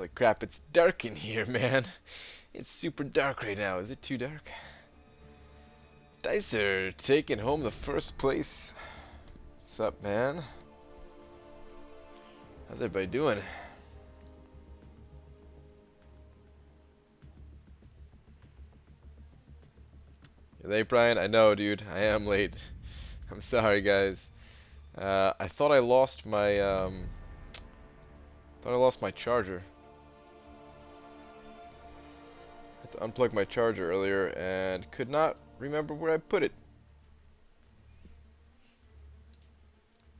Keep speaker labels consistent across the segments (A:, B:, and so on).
A: Holy crap, it's dark in here, man. It's super dark right now. Is it too dark? Dicer taking home the first place. What's up, man? How's everybody doing? You late, Brian? I know, dude. I am late. I'm sorry, guys. I thought I lost my charger. I had to unplug my charger earlier and could not remember where I put it.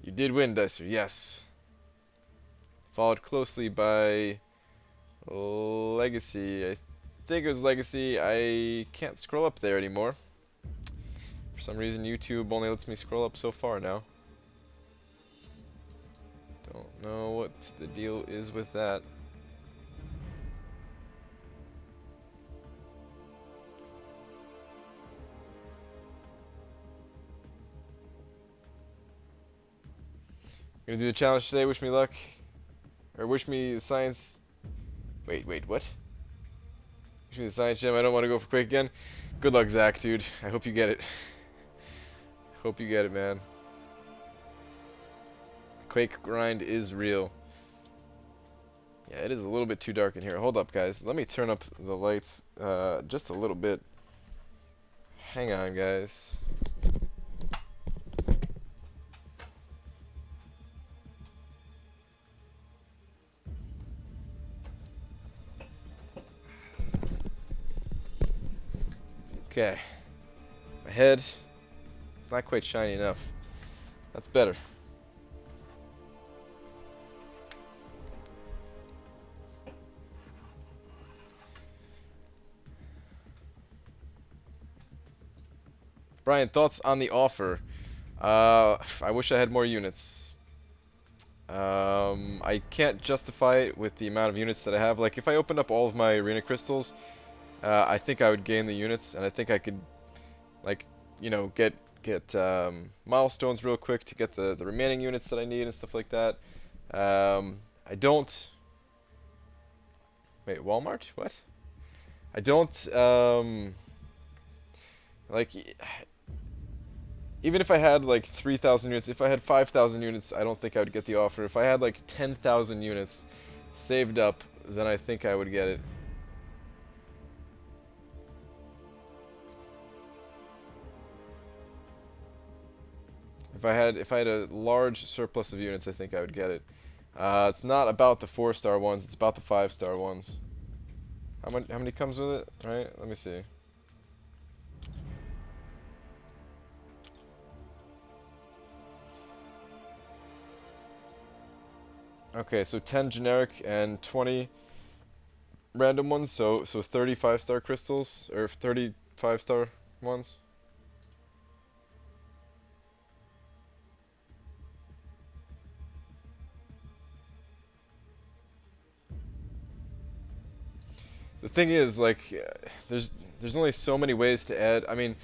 A: You did win, Dicer. Yes. Followed closely by Legacy. I think it was Legacy. I can't scroll up there anymore. For some reason, YouTube only lets me scroll up so far now. Don't know what the deal is with that. Gonna do the challenge today. Wish me luck. Or wish me the science. Wait, what? Wish me the science gem. I don't want to go for quick again. Good luck, Zach, dude. I hope you get it. Hope you get it, man. Quake grind is real. Yeah, it is a little bit too dark in here. Hold up, guys. Let me turn up the lights just a little bit. Hang on, guys. Okay. My head is not quite shiny enough. That's better. Brian, thoughts on the offer? I wish I had more units. I can't justify it with the amount of units that I have. Like, if I opened up all of my arena crystals, I think I would gain the units, and I think I could, like, you know, get milestones real quick to get the remaining units that I need and stuff like that. I don't... Wait, Walmart? What? I don't, like... Even if I had like 3,000 units, if I had 5,000 units, I don't think I would get the offer. If I had like 10,000 units saved up, then I think I would get it. If I had a large surplus of units, I think I would get it. It's not about the 4-star ones, it's about the 5-star ones. How many comes with it? Right? Let me see. Okay, so 10 generic and 20 random ones, so 30 5-star crystals, or 30 5-star ones. The thing is, like, there's only so many ways to add. I mean,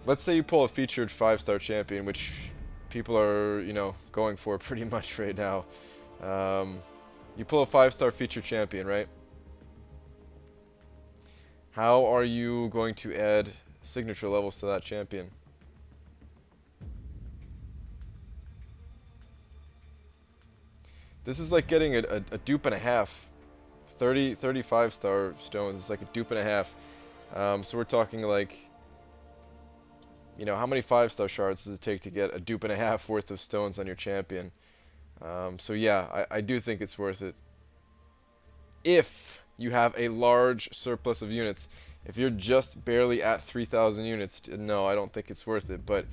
A: let's say you pull a featured 5-star champion, which people are, you know, going for pretty much right now. You pull a 5-star featured champion, right? How are you going to add signature levels to that champion? This is like getting a dupe and a half. 35-star stones is like a dupe and a half. So we're talking like, you know, how many 5-star shards does it take to get a dupe and a half worth of stones on your champion? So yeah, I do think it's worth it. If you have a large surplus of units. If you're just barely at 3,000 units, no, I don't think it's worth it. But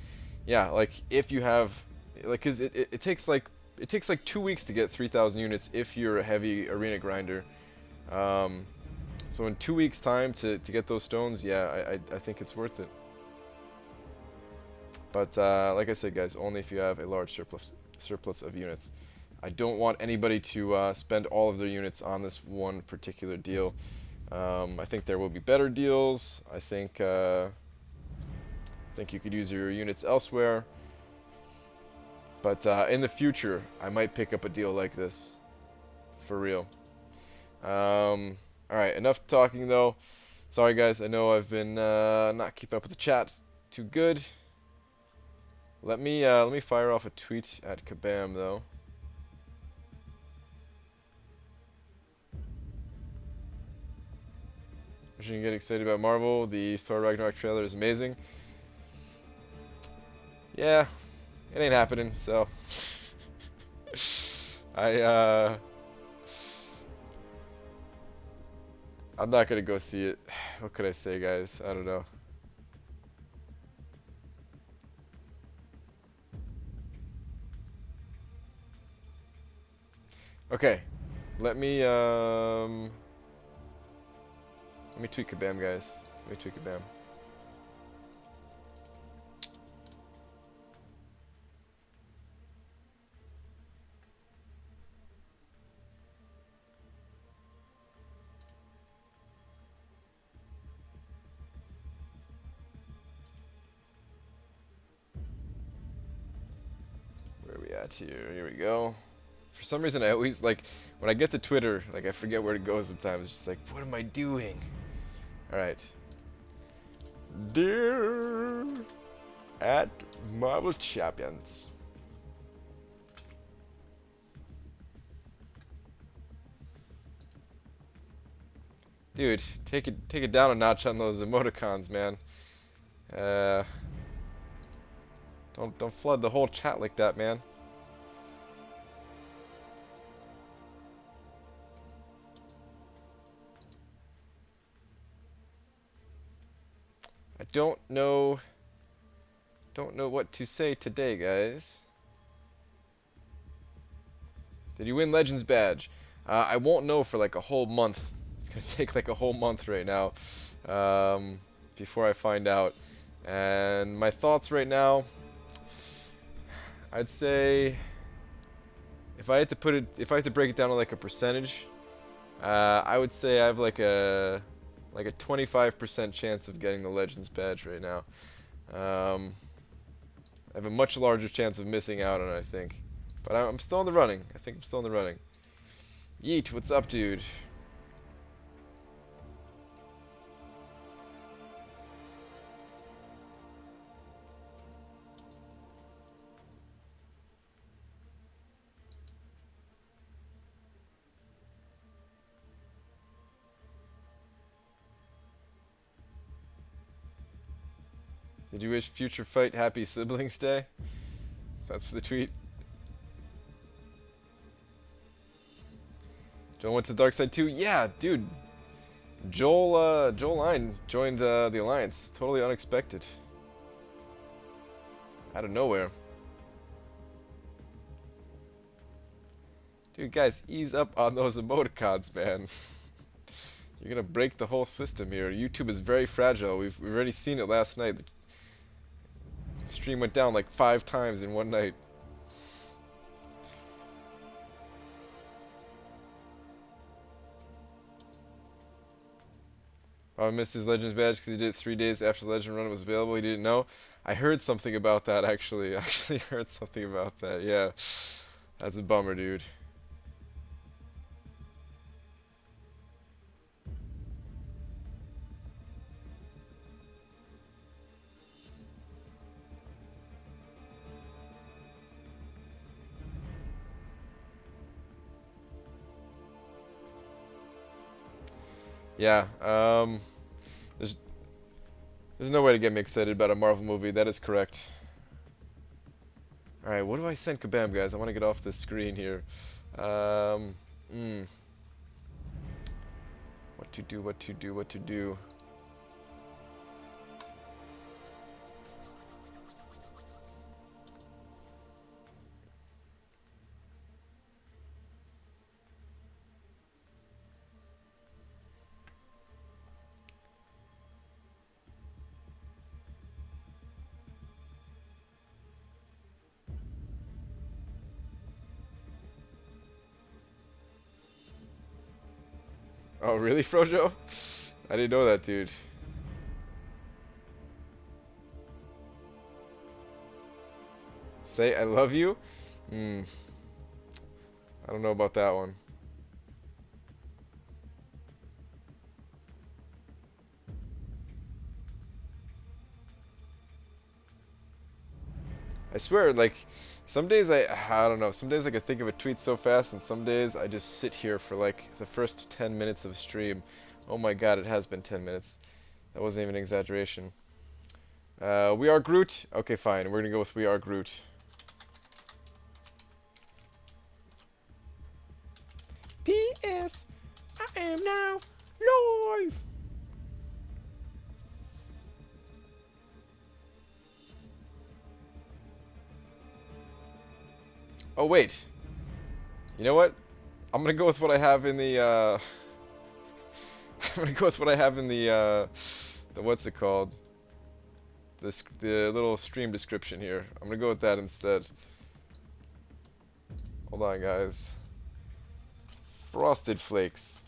A: yeah, like if you have, like, cause it takes like 2 weeks to get 3,000 units if you're a heavy arena grinder. So in 2 weeks time to get those stones, yeah, I think it's worth it. But like I said, guys, only if you have a large surplus of units. I don't want anybody to spend all of their units on this one particular deal. I think there will be better deals. I think you could use your units elsewhere. But in the future, I might pick up a deal like this. For real. Alright, enough talking though. Sorry guys, I know I've been not keeping up with the chat too good. Let me fire off a tweet at Kabam though. I shouldn't get excited about Marvel. The Thor Ragnarok trailer is amazing. Yeah, it ain't happening, so I I'm not gonna go see it. What could I say, guys? I don't know. Okay, let me tweet Kabam, guys. Let me tweet Kabam. Where are we at here? Here we go. For some reason, I always, like, when I get to Twitter, like, I forget where to go sometimes. It's just like, what am I doing? Alright. Dear at Marvel Champions. Dude, take it down a notch on those emoticons, man. Don't flood the whole chat like that, man. I don't know what to say today, guys. Did you win Legends badge? I won't know for like a whole month. It's gonna take like a whole month right now before I find out. And my thoughts right now, I'd say if I had to break it down to like a percentage, I would say I have like a 25% chance of getting the Legends badge right now. I have a much larger chance of missing out on it, I think. But I'm still in the running. I think I'm still in the running. Yeet, what's up, dude? Did you wish Future Fight happy Siblings Day? That's the tweet. Joel went to the dark side too? Yeah, dude. Joel Line joined the Alliance. Totally unexpected. Out of nowhere. Dude, guys, ease up on those emoticons, man. You're gonna break the whole system here. YouTube is very fragile. We've already seen it last night. The stream went down like 5 times in one night. I missed his Legends badge because he did it 3 days after the Legend run was available. He didn't know. I heard something about that, actually. I actually heard something about that, yeah. That's a bummer, dude. Yeah, there's no way to get me excited about a Marvel movie. That is correct. Alright, what do I send Kabam, guys? I want to get off this screen here. What to do, what to do, what to do. Oh, really, Frojo? I didn't know that, dude. Say I love you? I don't know about that one. I swear, like, some days I don't know, some days I can think of a tweet so fast, and some days I just sit here for like the first 10 minutes of stream. Oh my god, it has been 10 minutes. That wasn't even an exaggeration. We are Groot? Okay, fine, we're gonna go with We Are Groot. P.S. I am now live! Oh, wait. You know what? I'm gonna go with what I have in the, I'm gonna go with what I have in the what's it called? The little stream description here. I'm gonna go with that instead. Hold on, guys. Frosted Flakes.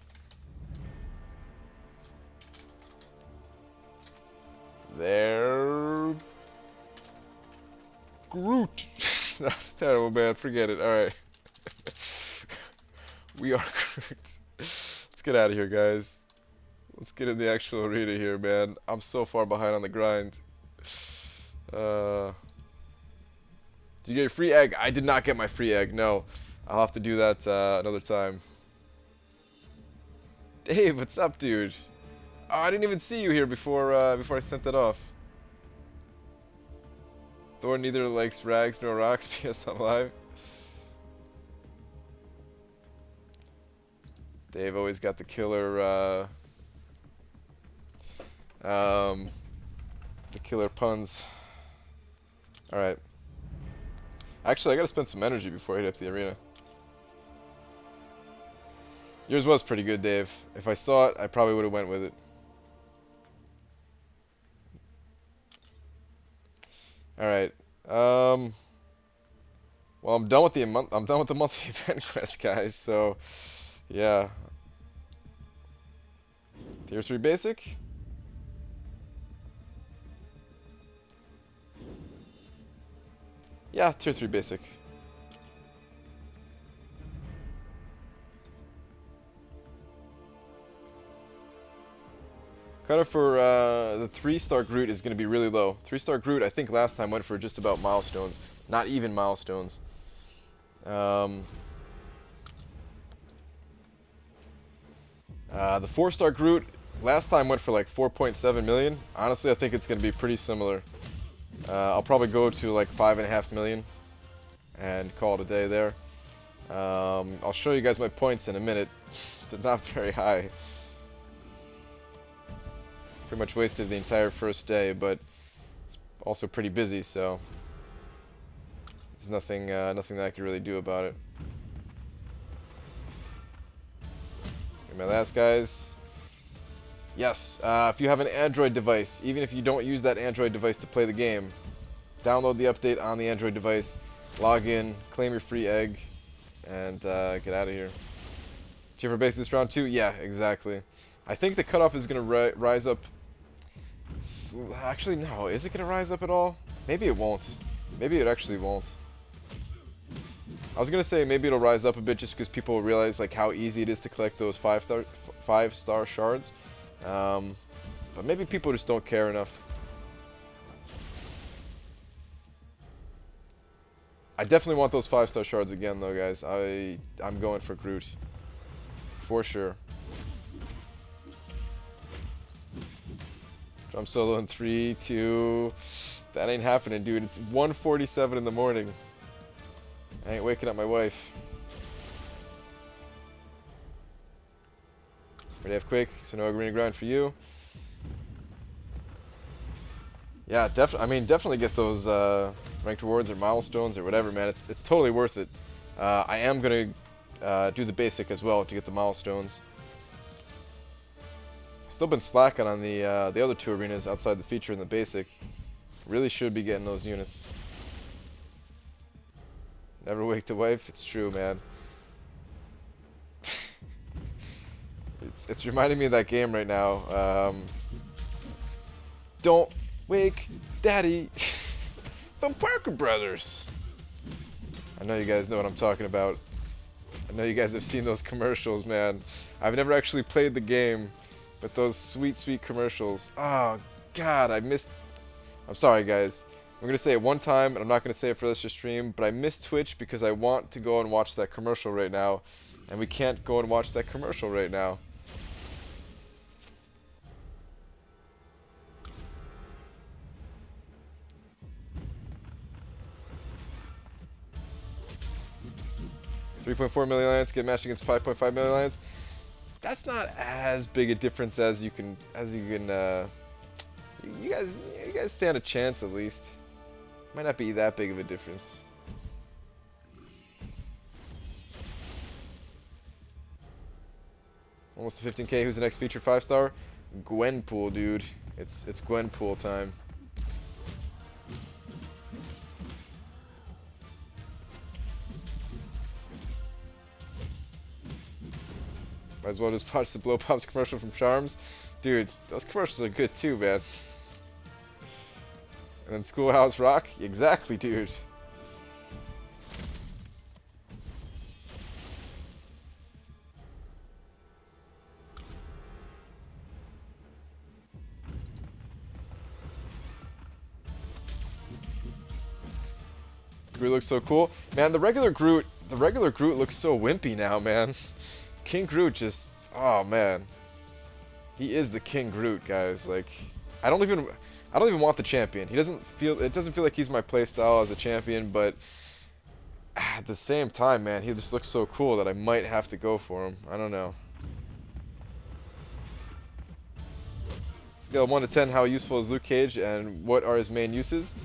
A: They're Groot. That's terrible, man. Forget it. Alright. We are Groot. Let's get out of here, guys. Let's get in the actual arena here, man. I'm so far behind on the grind. Did you get your free egg? I did not get my free egg, no. I'll have to do that another time. Dave, what's up, dude? Oh, I didn't even see you here before I sent that off. Thor neither likes rags nor rocks because I'm live. Dave always got the killer the killer puns. Alright. Actually, I gotta spend some energy before I hit up the arena. Yours was pretty good, Dave. If I saw it, I probably would have went with it. Alright. Well, I'm done with the monthly event quest, guys, so yeah. Tier 3 basic? Yeah, tier 3 basic. Cutoff for the 3-star Groot is going to be really low. 3-star Groot, I think last time went for just about milestones. Not even milestones. The 4-star Groot last time went for like 4.7 million. Honestly, I think it's going to be pretty similar. I'll probably go to like 5.5 million and call it a day there. I'll show you guys my points in a minute. They're not very high. Pretty much wasted the entire first day, but it's also pretty busy, so there's nothing that I could really do about it. Okay, my last guys. Yes, if you have an Android device, even if you don't use that Android device to play the game, download the update on the Android device, log in, claim your free egg, and get out of here. Cheer for base this round too? Yeah, exactly. I think the cutoff is going to rise up. Actually, no. Is it going to rise up at all? Maybe it won't. Maybe it actually won't. I was going to say maybe it'll rise up a bit just because people will realize like how easy it is to collect those 5-star shards. But maybe people just don't care enough. I definitely want those 5-star shards again though, guys. I'm going for Groot. For sure. Jump solo in 3, 2... That ain't happening, dude. It's 1:47 in the morning. I ain't waking up my wife. Ready to have quick, so no arena grind for you. Yeah, definitely get those ranked rewards or milestones or whatever, man. It's totally worth it. I am gonna do the basic as well to get the milestones. Still been slacking on the other 2 arenas outside the feature and the basic. Really should be getting those units. Never wake the wife. It's true, man. It's reminding me of that game right now. Don't wake Daddy from Parker Brothers. I know you guys know what I'm talking about. I know you guys have seen those commercials, man. I've never actually played the game, but those sweet, sweet commercials. Oh, God, I missed... I'm sorry, guys. I'm gonna say it one time, and I'm not gonna say it for the rest of the stream. But I miss Twitch because I want to go and watch that commercial right now, and we can't go and watch that commercial right now. $3.4 million alliance get matched against 5.5 million alliance. That's not as big a difference as you can you guys stand a chance at least. Might not be that big of a difference. Almost to 15k. Who's the next featured 5-star? Gwenpool, dude. It's Gwenpool time. Might as well just watch the Blow Pops commercial from Charms. Dude, those commercials are good too, man. And then Schoolhouse Rock? Exactly, dude. Groot looks so cool. Man, the regular Groot looks so wimpy now, man. King Groot just, oh man. He is the King Groot, guys. Like, I don't even want the champion. It doesn't feel like he's my playstyle as a champion, but at the same time, man, he just looks so cool that I might have to go for him. I don't know. Scale of 1 to 10, how useful is Luke Cage and what are his main uses?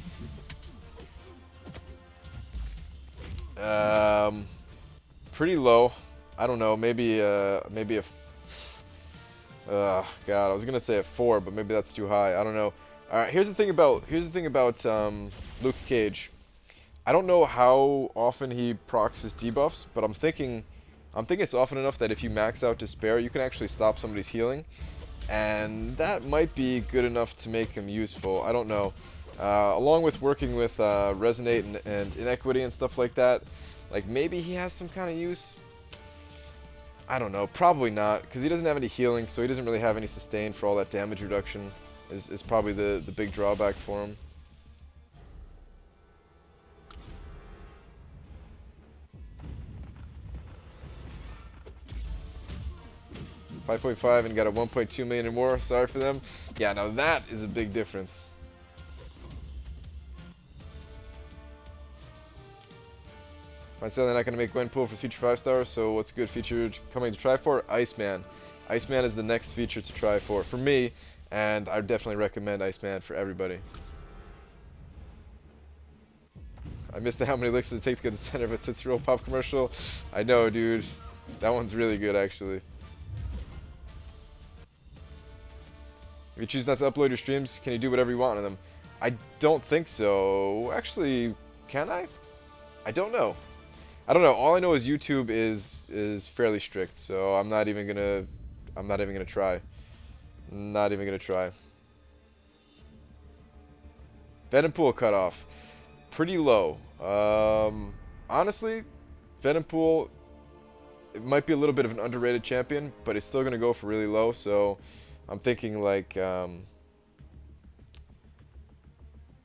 A: Pretty low. I don't know, maybe a God, I was gonna say a 4, but maybe that's too high. I don't know. All right, here's the thing about Luke Cage. I don't know how often he procs his debuffs, but I'm thinking it's often enough that if you max out Despair, you can actually stop somebody's healing, and that might be good enough to make him useful. I don't know. Along with working with Resonate and Inequity and stuff like that, like maybe he has some kind of use. I don't know, probably not, because he doesn't have any healing, so he doesn't really have any sustain for all that damage reduction, is probably the big drawback for him. $5.5 and got a 1.2 million and more, sorry for them. Yeah, now that is a big difference. Might say they're not going to make Gwenpool for future 5-stars, so what's a good feature coming to try for? Iceman. Iceman is the next feature to try for me, and I definitely recommend Iceman for everybody. I missed how many licks does it take to get the center of a Tootsie Roll Pop commercial. I know, dude. That one's really good, actually. If you choose not to upload your streams, can you do whatever you want on them? I don't think so. Actually, can I? I don't know. I don't know. All I know is YouTube is fairly strict, so I'm not even gonna try. Not even gonna try. Venompool cutoff, pretty low. Honestly, Venompool, it might be a little bit of an underrated champion, but it's still gonna go for really low. So I'm thinking like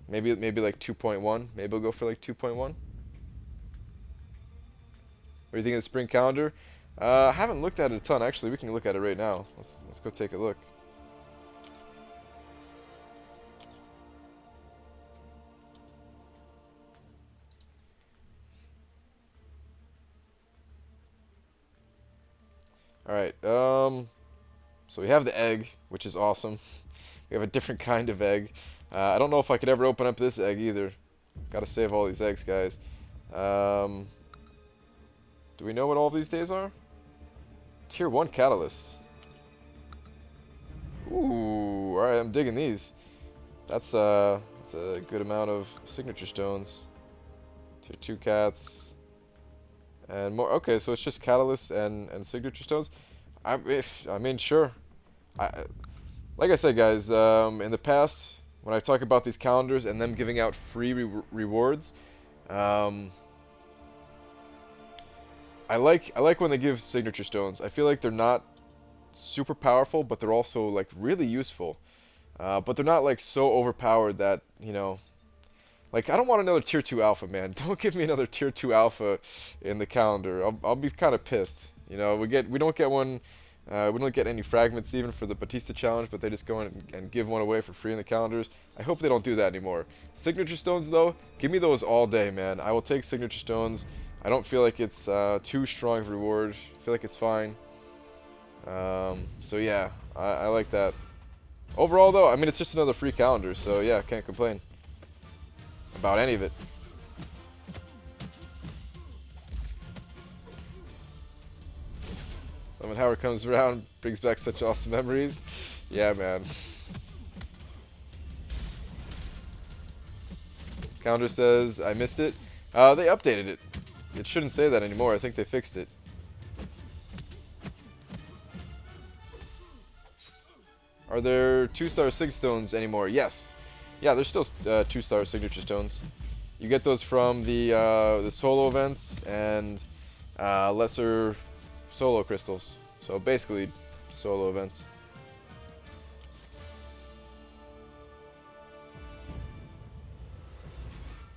A: maybe like 2.1. Maybe I'll go for like 2.1. What do you think of the spring calendar? I haven't looked at it a ton. Actually, we can look at it right now. Let's go take a look. All right. So we have the egg, which is awesome. We have a different kind of egg. I don't know if I could ever open up this egg either. Gotta save all these eggs, guys. Do we know what all these days are? Tier 1 Catalyst. Ooh, alright, I'm digging these. That's a good amount of signature stones. Tier 2 cats. And more. Okay, so it's just Catalyst and signature stones. I mean, sure. Like I said, guys, in the past, when I talk about these calendars and them giving out free rewards, I like when they give signature stones. I feel like they're not super powerful, but they're also like really useful. But they're not like so overpowered that, you know, Like, I don't want another tier 2 alpha, man. Don't give me another tier 2 alpha in the calendar. I'll be kind of pissed. You know, we don't get one. We don't get any fragments even for the Batista challenge, but they just go in and give one away for free in the calendars. I hope they don't do that anymore. Signature stones, though, give me those all day, man. I will take signature stones. I don't feel like it's too strong of a reward. I feel like it's fine. So yeah, I like that. Overall, though, I mean, it's just another free calendar, so yeah, can't complain about any of it. When Howard comes around, brings back such awesome memories. Yeah, man. Counter says, I missed it. They updated it. It shouldn't say that anymore. I think they fixed it. Are there 2-star sig stones anymore? Yes. Yeah, there's still 2-star signature stones. You get those from the solo events and lesser solo crystals. So basically solo events.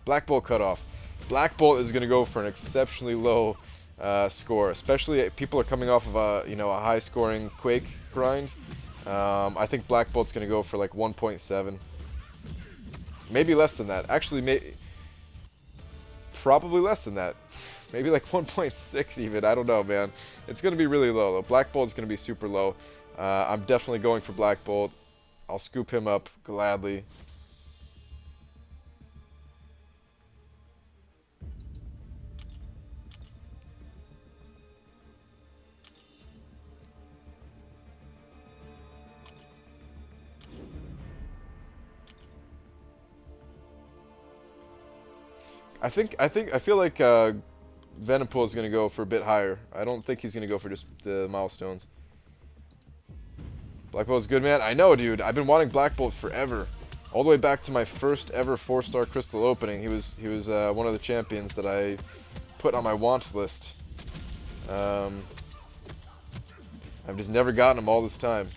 A: Black Bolt cutoff. Black Bolt is going to go for an exceptionally low score, especially people are coming off of a high scoring Quake grind. I think Black Bolt's going to go for like 1.7. Maybe less than that. Actually, probably less than that. Maybe like 1.6 even. I don't know, man. It's going to be really low, though. Black Bolt's going to be super low. I'm definitely going for Black Bolt. I'll scoop him up gladly. I feel like Venompool is gonna go for a bit higher. I don't think he's gonna go for just the milestones. Black Bolt's good, man. I know, dude. I've been wanting Black Bolt forever, all the way back to my first ever 4-star crystal opening. He was one of the champions that I put on my want list. I've just never gotten him all this time.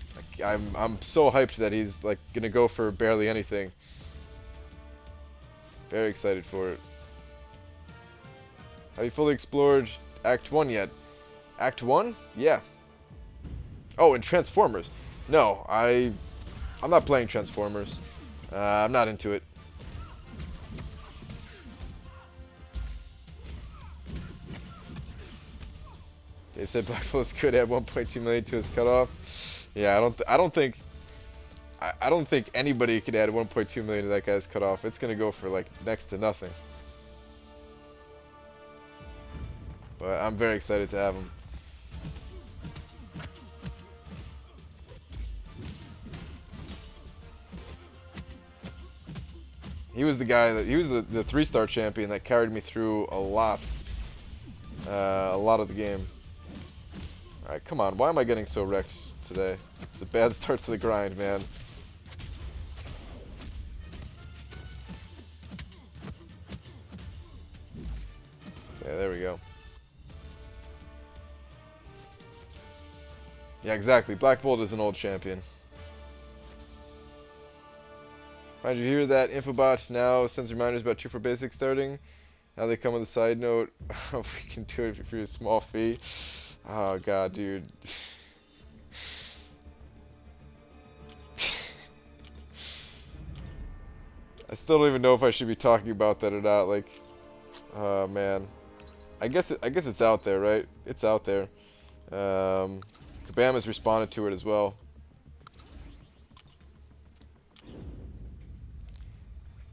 A: I'm so hyped that he's like gonna go for barely anything. Very excited for it. Have you fully explored Act 1 yet? Act 1? Yeah. Oh, and Transformers. No, I'm not playing Transformers. I'm not into it. Dave said Black Bolt could add 1.2 million to his cutoff. Yeah, I don't think anybody could add 1.2 million to that guy's cutoff. It's gonna go for like next to nothing. But I'm very excited to have him. He was the guy that he was the 3-star champion that carried me through a lot of the game. All right, come on. Why am I getting so wrecked today? It's a bad start to the grind, man. Yeah, there we go. Yeah, exactly. Black Bolt is an old champion. Did you hear that Infobot now sends reminders about 2 for Basic starting? Now they come with a side note. If we can do it for a small fee. Oh, God, dude. I still don't even know if I should be talking about that or not. Like, oh, man. I guess it's out there, right? It's out there. Kabam has responded to it as well.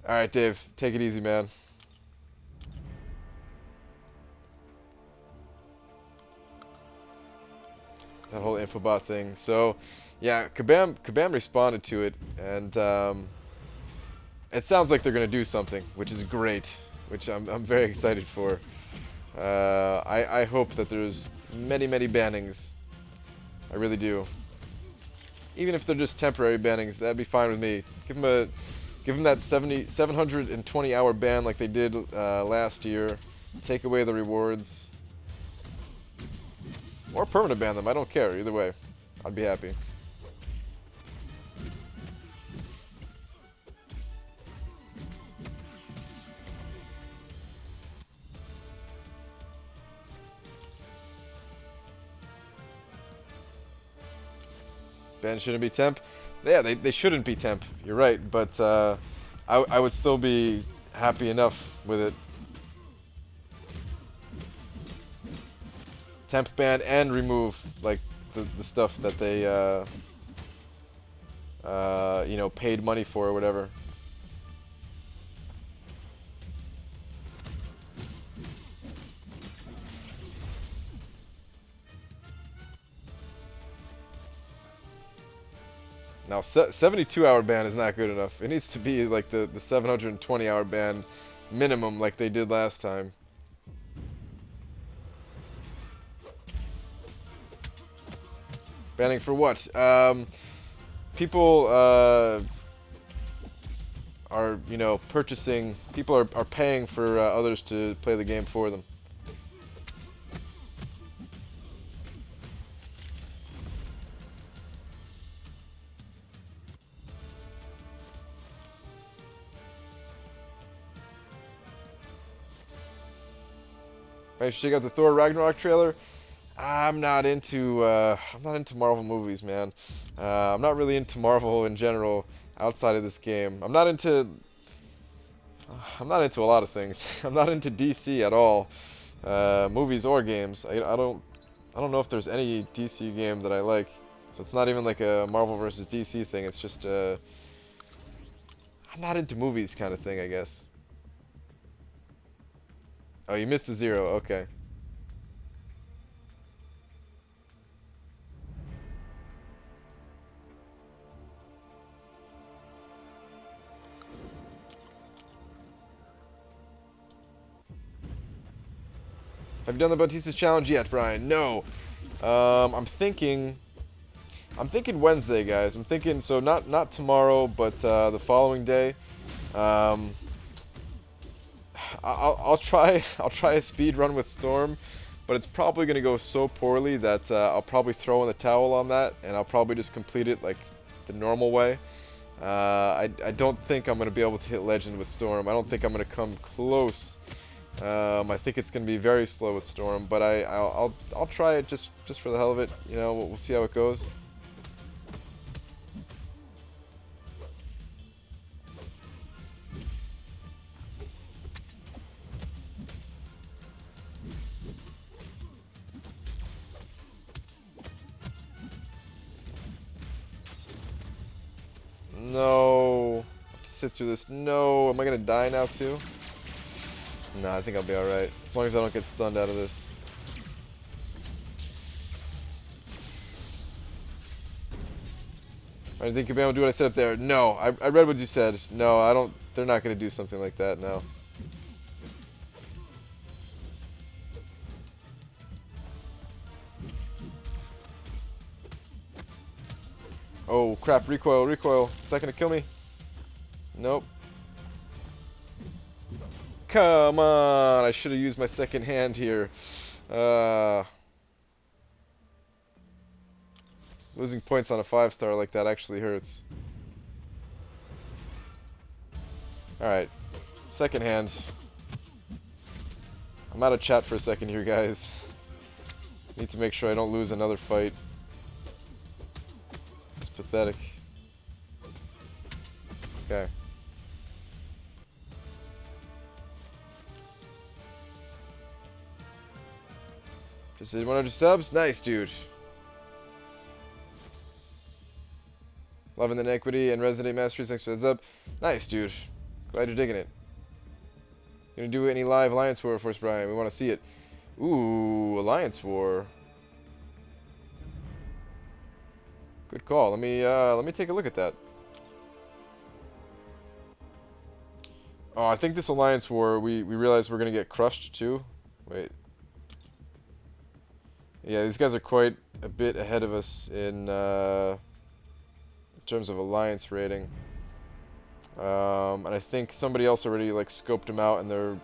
A: Alright, Dave. Take it easy, man. That whole Infobot thing. So, yeah, Kabam responded to it, and it sounds like they're going to do something, which is great, which I'm very excited for. I hope that there's many bannings. I really do. Even if they're just temporary bannings, that'd be fine with me. Give them that 720-hour ban like they did last year. Take away the rewards. Or permanent ban them. I don't care. Either way, I'd be happy. Ban shouldn't be temp. Yeah, they shouldn't be temp. You're right, but I would still be happy enough with it. Temp ban and remove like the stuff that they you know, paid money for or whatever. Now, 72-hour ban is not good enough. It needs to be like the 720-hour ban minimum like they did last time. Banning for what? People are, you know, purchasing... People are paying for others to play the game for them. I should check out the Thor Ragnarok trailer. I'm not into Marvel movies, man. I'm not really into Marvel in general outside of this game. I'm not into a lot of things. I'm not into DC at all, movies or games. I don't know if there's any DC game that I like. So it's not even like a Marvel versus DC thing. It's just I'm not into movies kind of thing, I guess. Oh, you missed a 0. Okay. Have you done the Batista challenge yet, Brian? No. I'm thinking Wednesday, guys. I'm thinking, so not tomorrow, but the following day. I'll try a speed run with Storm, but it's probably gonna go so poorly that I'll probably throw in the towel on that, and I'll probably just complete it like the normal way. I don't think I'm gonna be able to hit Legend with Storm. I don't think I'm gonna come close. I think it's gonna be very slow with Storm, but I'll try it just for the hell of it. You know, we'll see how it goes. No. I have to sit through this. No. Am I gonna die now too? Nah, I think I'll be alright. As long as I don't get stunned out of this. I think you'll be able to do what I said up there. No. I read what you said. No, I don't. They're not gonna do something like that, no. Oh, crap. Recoil, recoil. Is that gonna kill me? Nope. Come on! I should have used my second hand here. Losing points on a 5-star like that actually hurts. Alright. Second hand. I'm out of chat for a second here, guys. Need to make sure I don't lose another fight. This is pathetic. Okay. Just did 100 subs? Nice, dude. Loving the Inequity and Resident Masteries. Thanks for the heads up. Nice, dude. Glad you're digging it. Gonna do any live Alliance War for us, Brian? We want to see it. Ooh, Alliance War. Good call. Let me take a look at that. Oh, I think this Alliance War, we realize we're gonna get crushed too. Wait. Yeah, these guys are quite a bit ahead of us in terms of Alliance rating. And I think somebody else already like scoped them out, and they're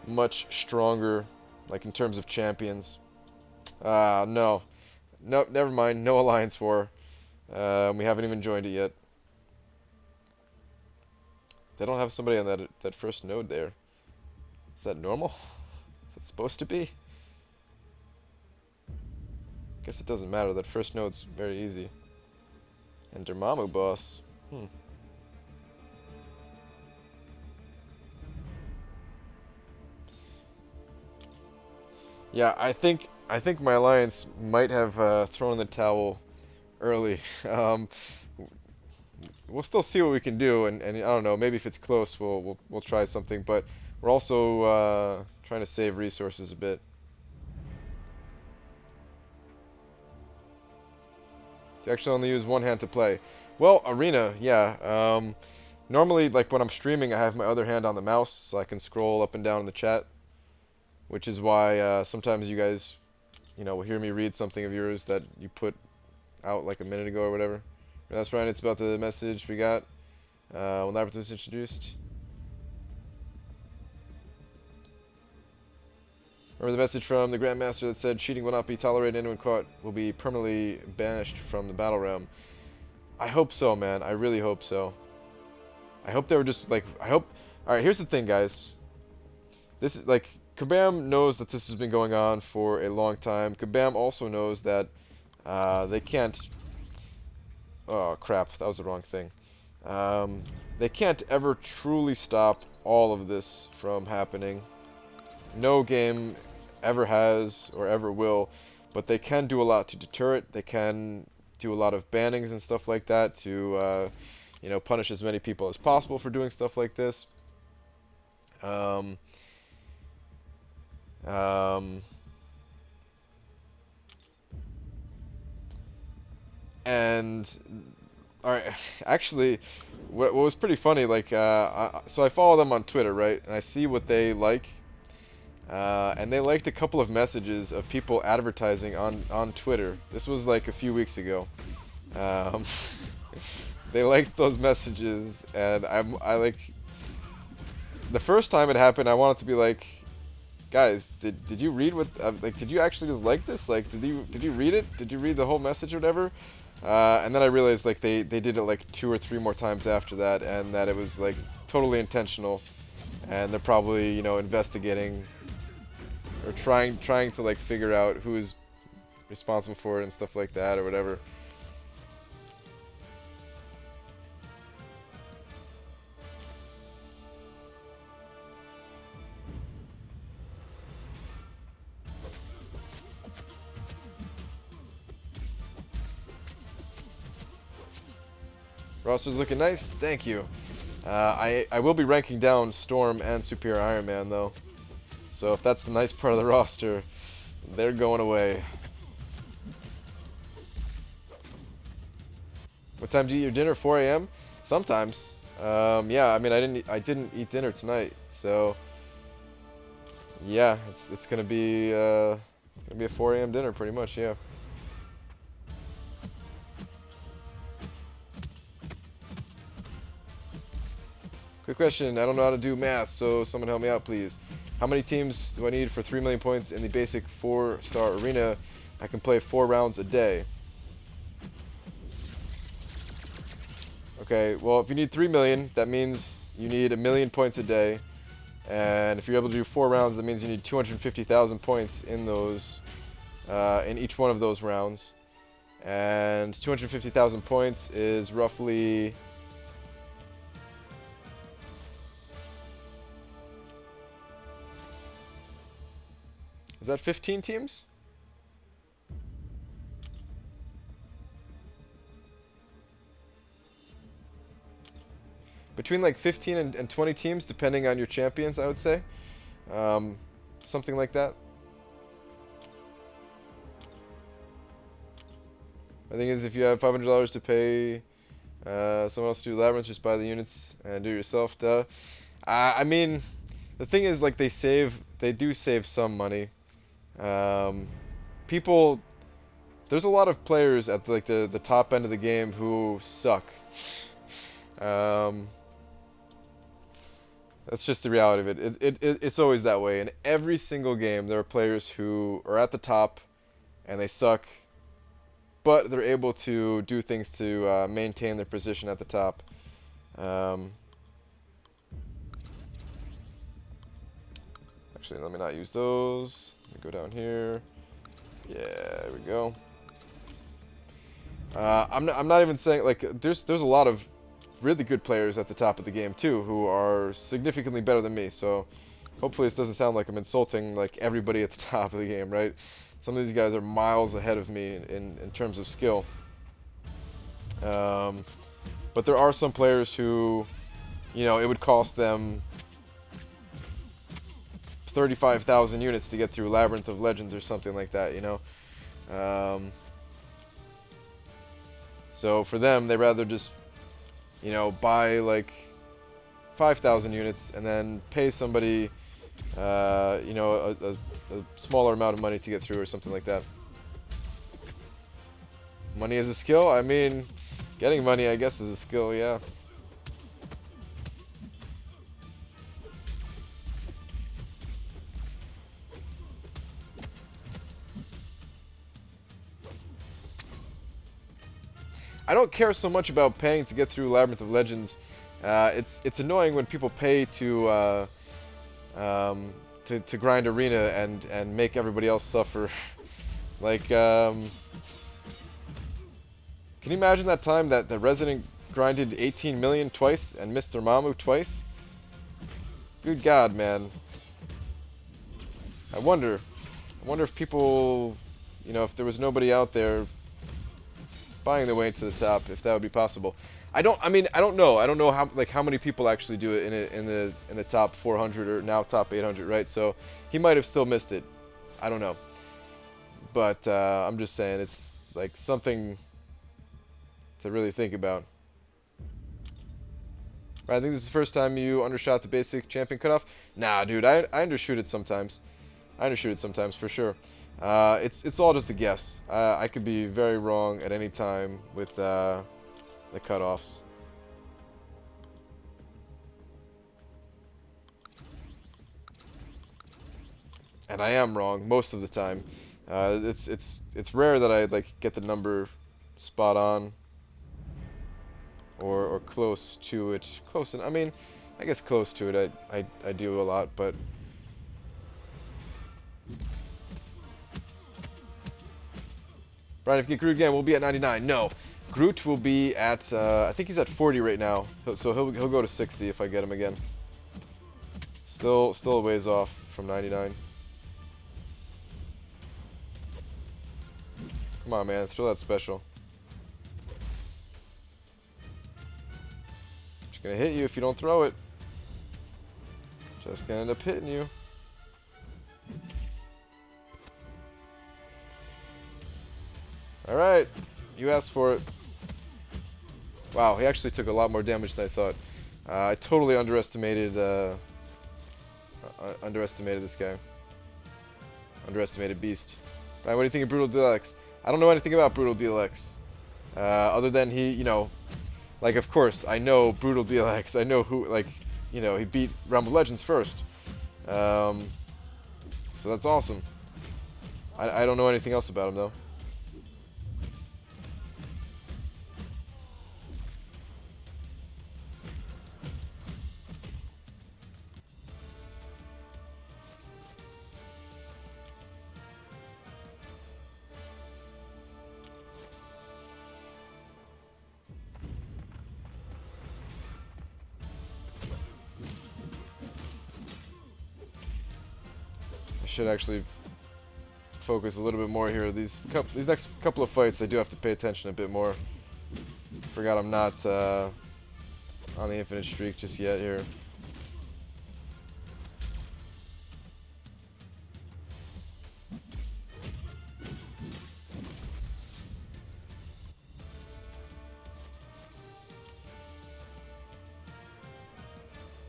A: much stronger, like in terms of champions. No. Nope, never mind. No Alliance War. We haven't even joined it yet. They don't have somebody on that first node there. Is that normal? Is that supposed to be? Guess it doesn't matter. That first node's very easy. And Dormammu boss. Hmm. Yeah, I think my alliance might have thrown in the towel early. We'll still see what we can do, and I don't know. Maybe if it's close, we'll try something. But we're also trying to save resources a bit. To actually only use one hand to play. Well, arena, yeah. Normally, like when I'm streaming, I have my other hand on the mouse, so I can scroll up and down in the chat. Which is why sometimes you guys, will hear me read something of yours that you put out like a minute ago or whatever. That's right. It's about the message we got when Labyrinth was introduced. Remember the message from the Grandmaster that said cheating will not be tolerated. Anyone caught will be permanently banished from the battle realm. I hope so, man. I really hope so. I hope they were just like, All right, here's the thing, guys. This is like, Kabam knows that this has been going on for a long time. Kabam also knows that they can't... Oh, crap. That was the wrong thing. They can't ever truly stop all of this from happening. No game ever has or ever will, but they can do a lot to deter it. They can do a lot of bannings and stuff like that to, punish as many people as possible for doing stuff like this. And all right, actually, what was pretty funny, like, so I follow them on Twitter, right, and I see what they like, and they liked a couple of messages of people advertising on Twitter. This was like a few weeks ago. They liked those messages, and I like, the first time it happened, I wanted to be like, guys, did you read what, like, did you actually just like this? Like, did you read it? Did you read the whole message or whatever? And then I realized, like, they did it like 2 or 3 more times after that, and that it was like totally intentional, and they're probably, investigating or trying to like figure out who is responsible for it and stuff like that or whatever. Roster's looking nice. Thank you. I will be ranking down Storm and Superior Iron Man, though. So if that's the nice part of the roster, they're going away. What time do you eat your dinner? 4 a.m.? Sometimes. Yeah, I mean, I didn't eat dinner tonight, so yeah, it's gonna be a 4 a.m. dinner pretty much. Yeah. Quick question, I don't know how to do math, so someone help me out, please. How many teams do I need for 3 million points in the basic 4-star arena? I can play 4 rounds a day. Okay, well, if you need 3 million, that means you need 1 million points a day. And if you're able to do 4 rounds, that means you need 250,000 points in those, in each one of those rounds. And 250,000 points is roughly... Is that 15 teams? Between like 15 and 20 teams, depending on your champions, I would say. Something like that. The thing is, if you have $500 to pay someone else to do Labyrinth, just buy the units and do it yourself. Duh. I mean, the thing is, like, they do save some money. People, there's a lot of players at like the top end of the game who suck. That's just the reality of it. It's always that way. In every single game, there are players who are at the top and they suck, but they're able to do things to maintain their position at the top. Actually, let me not use those. Let me go down here. Yeah, there we go. I'm not even saying, like, there's a lot of really good players at the top of the game too who are significantly better than me. So hopefully this doesn't sound like I'm insulting like everybody at the top of the game, right? Some of these guys are miles ahead of me in terms of skill. But there are some players who, you know, it would cost them 35,000 units to get through Labyrinth of Legends or something like that, you know? So for them, they rather just, you know, buy like 5,000 units and then pay somebody, you know, a smaller amount of money to get through or something like that. Money is a skill? I mean, getting money, I guess, is a skill, yeah. I don't care so much about paying to get through Labyrinth of Legends. It's annoying when people pay to grind arena and make everybody else suffer. Like, can you imagine that time that the Resident grinded 18 million twice and missed Dormammu twice? Good God, man. I wonder if people, you know, if there was nobody out there buying their way to the top, if that would be possible. I mean, I don't know. I don't know how many people actually do it in the top 400 or now top 800, right? So he might have still missed it. I don't know. But I'm just saying, it's like something to really think about. Right, I think this is the first time you undershot the basic champion cutoff. Nah, dude, I undershoot it sometimes. I undershoot it sometimes for sure. It's all just a guess. I could be very wrong at any time with the cutoffs. And I am wrong most of the time. It's rare that I like get the number spot on or close to it. Close, I mean, I guess close to it. I do a lot, but Brian, if you get Groot again, we'll be at 99. No, Groot will be at I think he's at 40 right now, so he'll go to 60 if I get him again. Still a ways off from 99. Come on, man, throw that special. Just gonna hit you if you don't throw it. Just gonna end up hitting you. Alright, you asked for it. Wow, he actually took a lot more damage than I thought. I totally underestimated this guy. Underestimated Beast. Ryan, what do you think of Brutal DLX? I don't know anything about Brutal DLX. Other than he, you know, like, of course, I know Brutal DLX. I know who, like, you know, he beat Realm of Legends first. So that's awesome. I don't know anything else about him, though. Should actually focus a little bit more here. These next couple of fights, I do have to pay attention a bit more. Forgot I'm not on the infinite streak just yet here.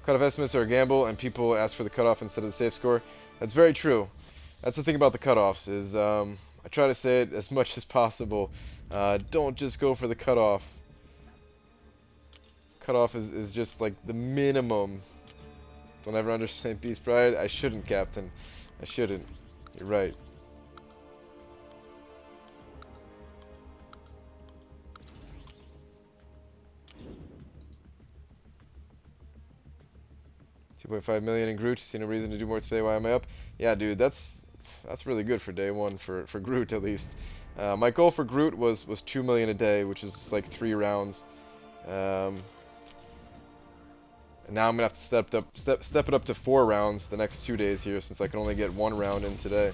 A: Cutoff estimates are a gamble, and people ask for the cutoff instead of the safe score. That's very true. That's the thing about the cutoffs is I try to say it as much as possible. Don't just go for the cutoff. Cutoff is just like the minimum. Don't ever understand Beast Pride. I shouldn't, Captain. I shouldn't. You're right. $2.5 million in Groot. See no reason to do more today. Why am I up? Yeah, dude, that's really good for day one for Groot at least. My goal for Groot was 2 million a day, which is like 3 rounds. And now I'm gonna have to step it up to 4 rounds the next 2 days here, since I can only get 1 round in today.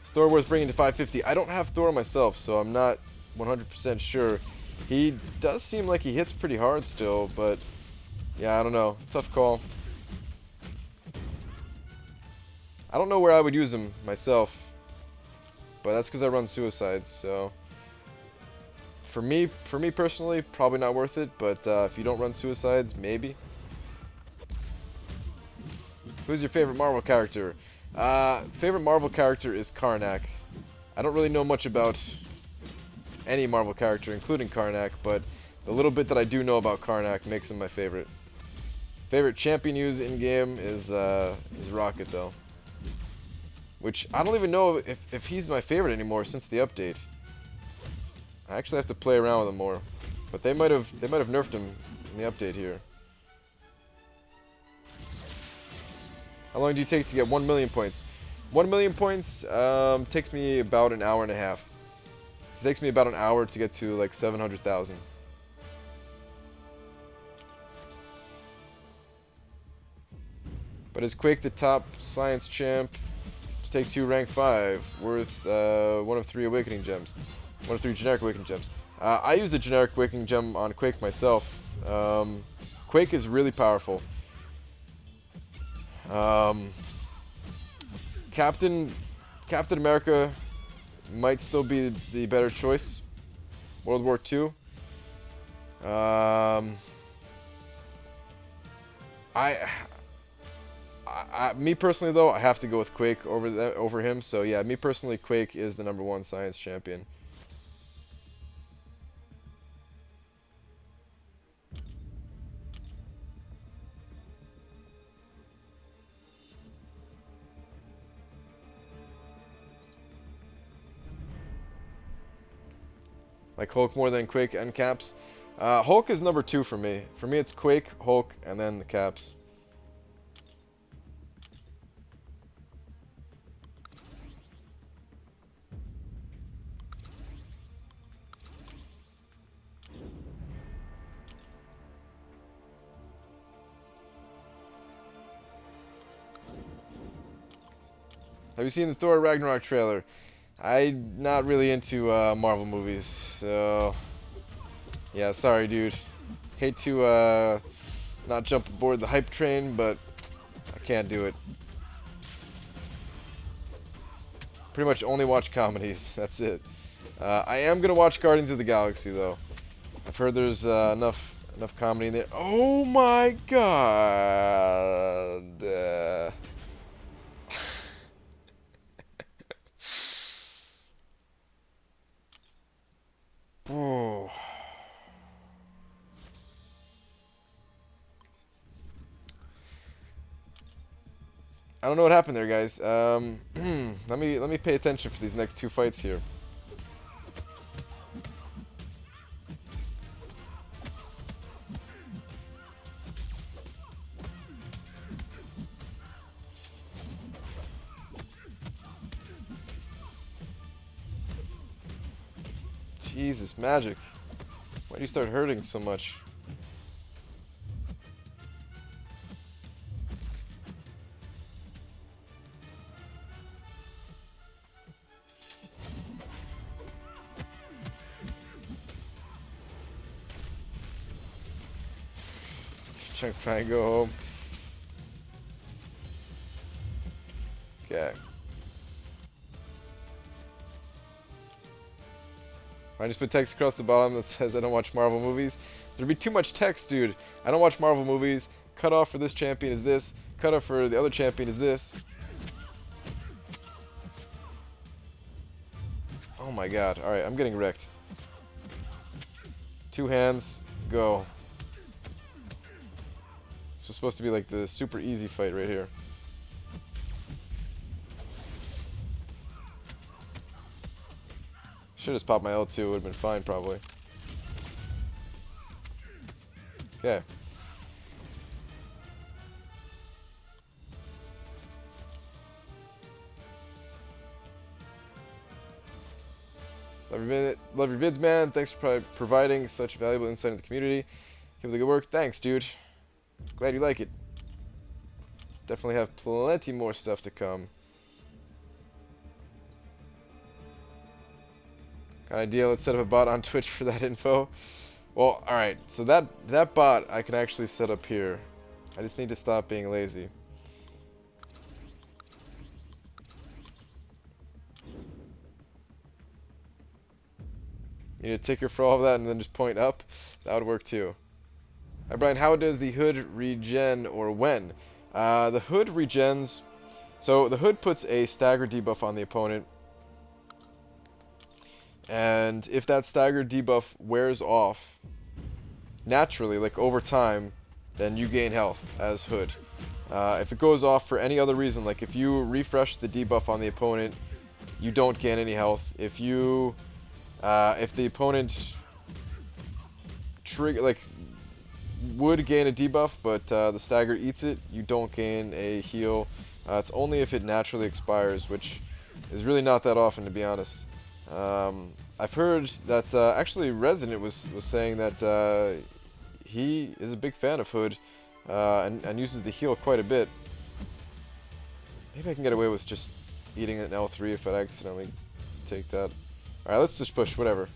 A: Is Thor worth bringing to 550? I don't have Thor myself, so I'm not 100% sure. He does seem like he hits pretty hard still, but yeah, I don't know. Tough call. I don't know where I would use him myself, but that's because I run suicides, so for me personally, probably not worth it, but if you don't run suicides, maybe. Who's your favorite Marvel character? Favorite Marvel character is Karnak. I don't really know much about any Marvel character, including Karnak, but the little bit that I do know about Karnak makes him my favorite. Favorite champion use in-game is Rocket, though. Which, I don't even know if he's my favorite anymore since the update. I actually have to play around with him more. But they might have nerfed him in the update here. How long do you take to get 1 million points? 1 million points takes me about an hour and a half. It takes me about an hour to get to like 700,000. But is Quake the top science champ to take 2 rank 5 worth 1 of 3 awakening gems? 1 of 3 generic awakening gems. I use the generic awakening gem on Quake myself. Quake is really powerful. Captain America might still be the better choice. World War II. Me personally though, I have to go with Quake over him. So yeah, me personally, Quake is the #1 science champion. Like Hulk more than Quake and Caps. Hulk is #2 for me. For me, it's Quake, Hulk, and then the Caps. Have you seen the Thor Ragnarok trailer? I'm not really into Marvel movies, so yeah, sorry, dude. Hate to not jump aboard the hype train, but I can't do it. Pretty much only watch comedies. That's it. I am gonna watch Guardians of the Galaxy though. I've heard there's enough comedy in there. Oh my god. Oh. I don't know what happened there, guys. Let me pay attention for these next 2 fights here. Jesus, magic. Why do you start hurting so much? Trying to go home. Okay. I just put text across the bottom that says I don't watch Marvel movies. There'd be too much text, dude. I don't watch Marvel movies. Cutoff for this champion is this. Cutoff for the other champion is this. Oh my god. Alright, I'm getting wrecked. 2 hands. Go. This was supposed to be like the super easy fight right here. Should have popped my L2, would have been fine probably. Okay. Love your vids, man. Thanks for providing such valuable insight into the community. Keep up the good work. Thanks, dude. Glad you like it. Definitely have plenty more stuff to come. Got an idea? Let's set up a bot on Twitch for that info. Well, alright. So that bot I can actually set up here. I just need to stop being lazy. You need a ticker for all of that and then just point up. That would work too. Hi Brian, how does the hood regen or when? The hood regens... So the hood puts a stagger debuff on the opponent. And if that stagger debuff wears off, naturally, like over time, then you gain health as hood. If it goes off for any other reason, like if you refresh the debuff on the opponent, you don't gain any health. If the opponent would gain a debuff, but the stagger eats it, you don't gain a heal. It's only if it naturally expires, which is really not that often, to be honest. I've heard that actually Resident was saying that he is a big fan of Hood and uses the heal quite a bit. Maybe I can get away with just eating an L3 if I accidentally take that. Alright, let's just push, whatever.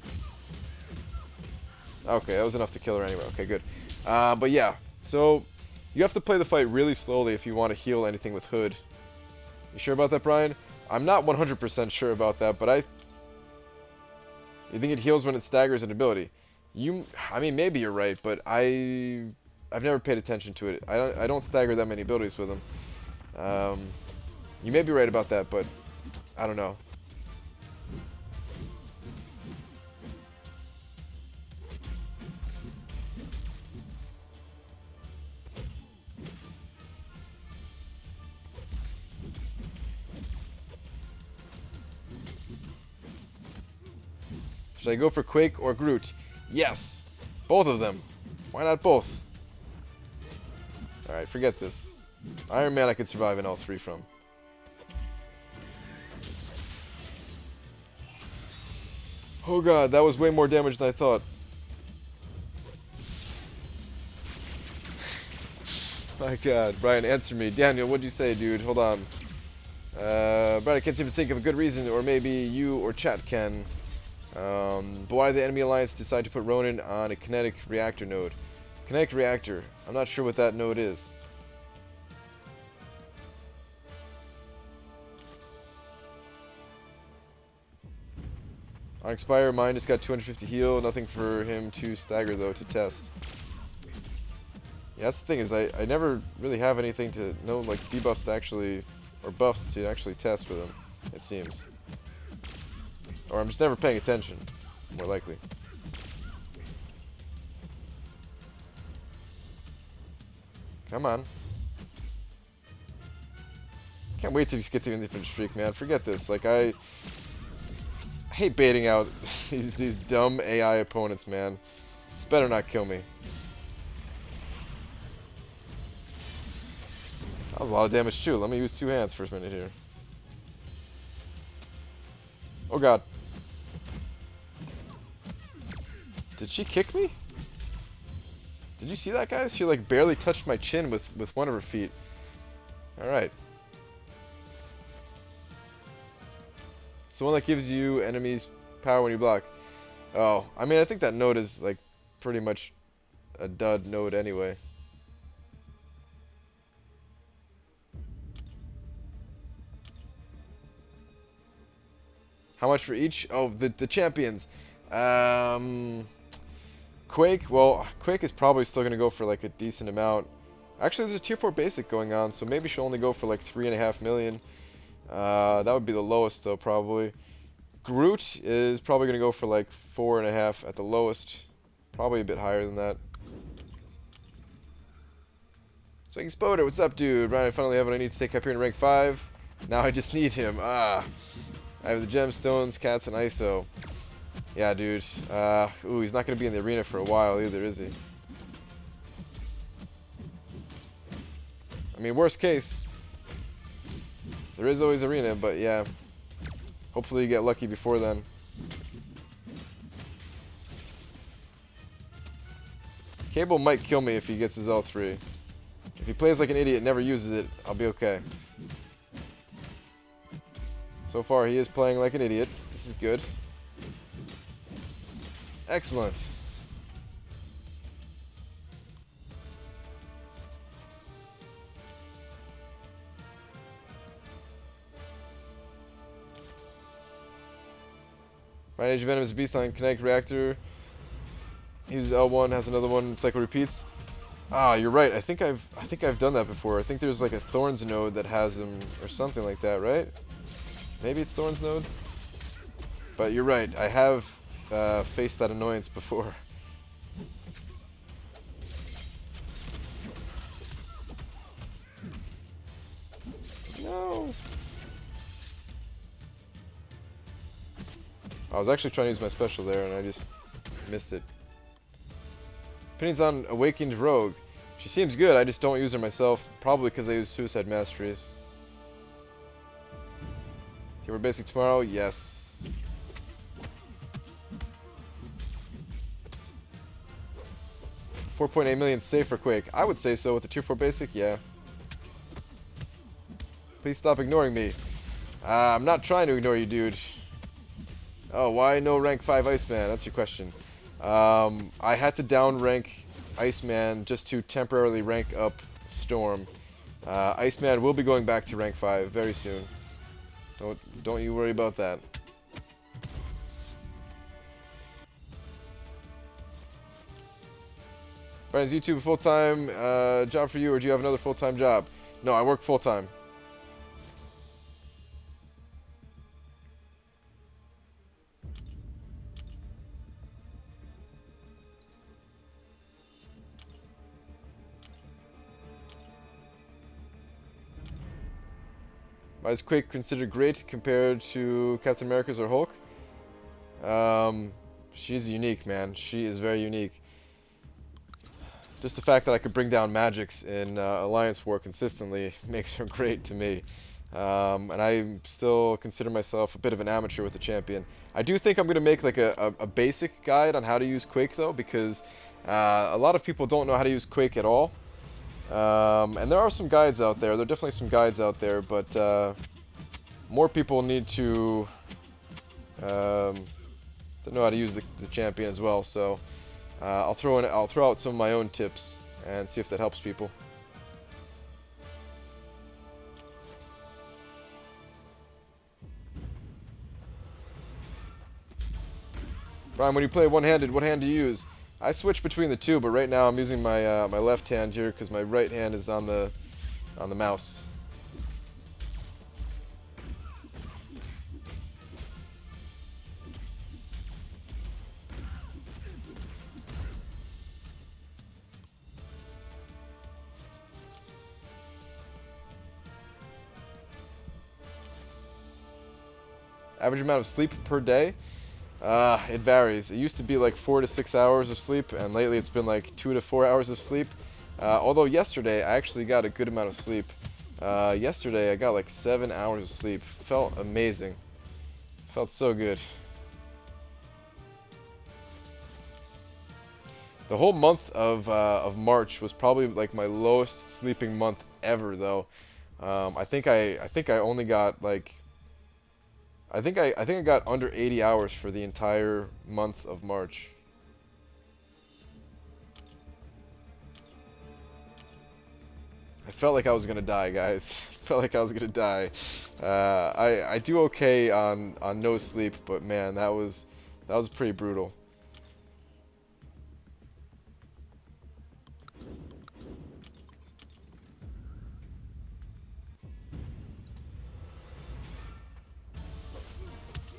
A: Okay, that was enough to kill her anyway. Okay, good. But yeah, so you have to play the fight really slowly if you want to heal anything with Hood. You sure about that, Brian? I'm not 100% sure about that, but You think it heals when it staggers an ability? I mean, maybe you're right, but I've never paid attention to it. I don't stagger that many abilities with them. You may be right about that, but I don't know. Should I go for Quake or Groot? Yes! Both of them. Why not both? Alright, forget this. Iron Man I could survive in all three from. Oh god, that was way more damage than I thought. My god. Brian, answer me. Daniel, what'd you say, dude? Hold on. Brian, I can't seem to think of a good reason, or maybe you or chat can. But why did the enemy alliance decide to put Ronin on a kinetic reactor node? Kinetic reactor. I'm not sure what that node is. On Expire, mine just got 250 heal. Nothing for him to stagger, though, to test. Yeah, that's the thing, is I never really have anything to know, like, debuffs to actually, or buffs to actually test with him, it seems. Or I'm just never paying attention, more likely. Come on. Can't wait to just get to an infinite streak, man. Forget this. Like, I hate baiting out these dumb AI opponents, man. It's better not kill me. That was a lot of damage, too. Let me use two hands for a minute here. Oh, God. Did she kick me? Did you see that, guys? She, like, barely touched my chin with one of her feet. Alright. It's the one that gives you enemies power when you block. Oh, I mean, I think that node is, like, pretty much a dud node anyway. How much for each? Oh, the champions. Quake, well, Quake is probably still going to go for, like, a decent amount. Actually, there's a tier 4 basic going on, so maybe she'll only go for, like, 3.5 million. That would be the lowest, though, probably. Groot is probably going to go for, like, 4.5 at the lowest. Probably a bit higher than that. So, Spoder, what's up, dude? Brian, I finally have what I need to take Hyperion rank 5. Now I just need him. I have the gemstones, cats, and ISO. Yeah, dude. Ooh, he's not going to be in the arena for a while either, is he? I mean, worst case, there is always arena, but yeah. Hopefully you get lucky before then. Cable might kill me if he gets his L3. If he plays like an idiot and never uses it, I'll be okay. So far, he is playing like an idiot. This is good. Excellent. Fine Age Venom is a beast on Kinetic Reactor. He uses L1, has another one, cycle repeats. Ah, you're right. I think I've done that before. I think there's like a Thorns node that has him or something like that, right? Maybe it's Thorns node. But you're right. I have faced that annoyance before. No. I was actually trying to use my special there, and I just missed it. Opinions on Awakened Rogue. She seems good, I just don't use her myself. Probably because I use Suicide Masteries. Teamwork Basic tomorrow? Yes. $4.8 million safe for Quake. I would say so with the Tier 4 Basic, yeah. Please stop ignoring me. I'm not trying to ignore you, dude. Oh, why no rank 5 Iceman? That's your question. I had to down rank Iceman just to temporarily rank up Storm. Iceman will be going back to rank 5 very soon. Don't you worry about that. Brian's YouTube full-time job for you, or do you have another full-time job? No, I work full-time. Why is Quake considered great compared to Captain America's or Hulk? She's unique, man. She is very unique. Just the fact that I could bring down magics in Alliance War consistently makes her great to me. And I still consider myself a bit of an amateur with the champion. I do think I'm going to make like a basic guide on how to use Quake though, because a lot of people don't know how to use Quake at all. And there are some guides out there. There are definitely some guides out there, but more people need to know how to use the champion as well. So I'll throw out some of my own tips and see if that helps people. Brian, when you play one-handed, what hand do you use? I switch between the two, but right now I'm using my my left hand here because my right hand is on the mouse. Average amount of sleep per day? It varies. It used to be like 4 to 6 hours of sleep, and lately it's been like 2 to 4 hours of sleep. Although yesterday I actually got a good amount of sleep. Yesterday I got like 7 hours of sleep. Felt amazing. Felt so good. The whole month of March was probably like my lowest sleeping month ever, though. I think I only got like. I think I got under 80 hours for the entire month of March. I felt like I was gonna die, guys. Felt like I was gonna die. I do okay on no sleep, but man, that was pretty brutal.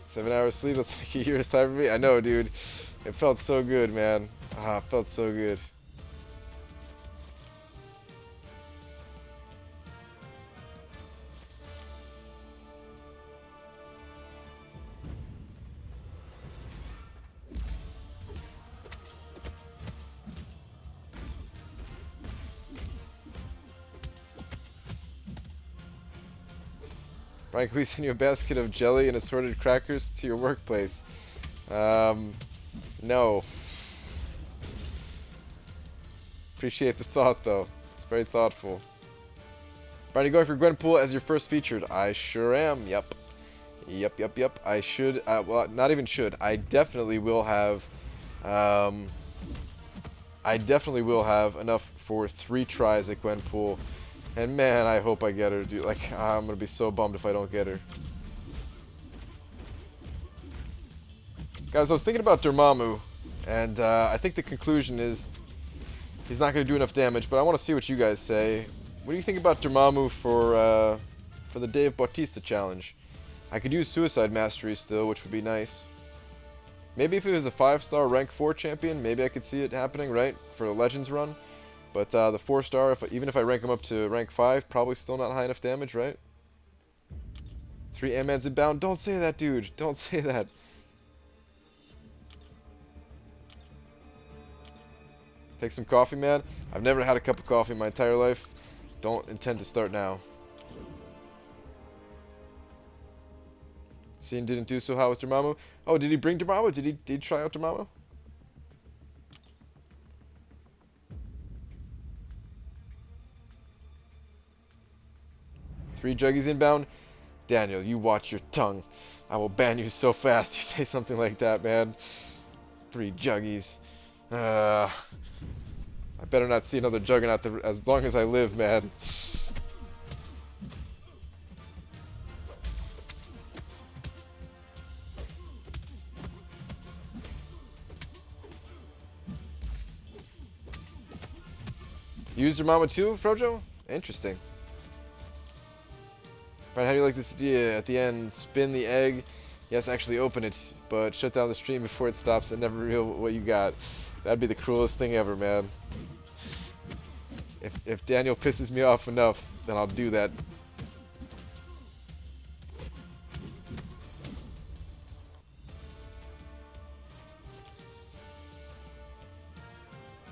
A: Seven hours sleep, that's like a year's time for me. I know, dude. It felt so good, man. It felt so good. Brian, can we send you a basket of jelly and assorted crackers to your workplace? No. Appreciate the thought, though. It's very thoughtful. Brian, you going for Gwenpool as your first featured? I sure am. Yep. Yep. I should. Well, not even should. I definitely will have. I definitely will have enough for 3 tries at Gwenpool. And man, I hope I get her, dude. Like, I'm gonna be so bummed if I don't get her. Guys, I was thinking about Dormammu, and I think the conclusion is he's not gonna do enough damage. But I want to see what you guys say. What do you think about Dormammu for the Dave Batista challenge? I could use Suicide Mastery still, which would be nice. Maybe if it was a 5-star rank 4 champion, maybe I could see it happening, right? For a Legends run. But the 4-star, even if I rank him up to rank 5, probably still not high enough damage, right? 3 Ant-Mans inbound. Don't say that, dude. Don't say that. Take some coffee, man. I've never had a cup of coffee in my entire life. Don't intend to start now. Scene didn't do so hot with Dormammu. Oh, did he bring Dormammu? Did he try out Dormammu? Three Juggies inbound. Daniel, you watch your tongue. I will ban you so fast you say something like that, man. 3 Juggies. I better not see another Juggernaut as long as I live, man. Used your mama too, Frojo? Interesting. Brian, how do you like this idea? At the end, spin the egg. Yes, actually open it, but shut down the stream before it stops and never reveal what you got. That'd be the cruelest thing ever, man. If Daniel pisses me off enough, then I'll do that.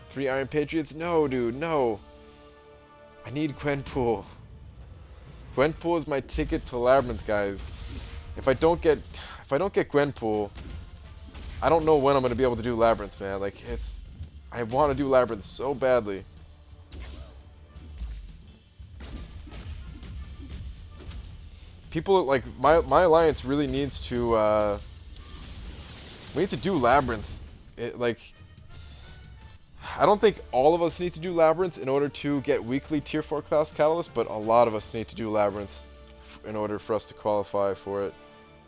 A: Three Iron Patriots? No, dude, no. I need Gwenpool. Gwenpool is my ticket to Labyrinth, guys. If I don't get Gwenpool, I don't know when I'm gonna be able to do Labyrinth, man. Like, I want to do Labyrinth so badly. People like my alliance really needs to. We need to do Labyrinth. I don't think all of us need to do Labyrinth in order to get weekly tier 4 class Catalyst, but a lot of us need to do Labyrinth in order for us to qualify for it.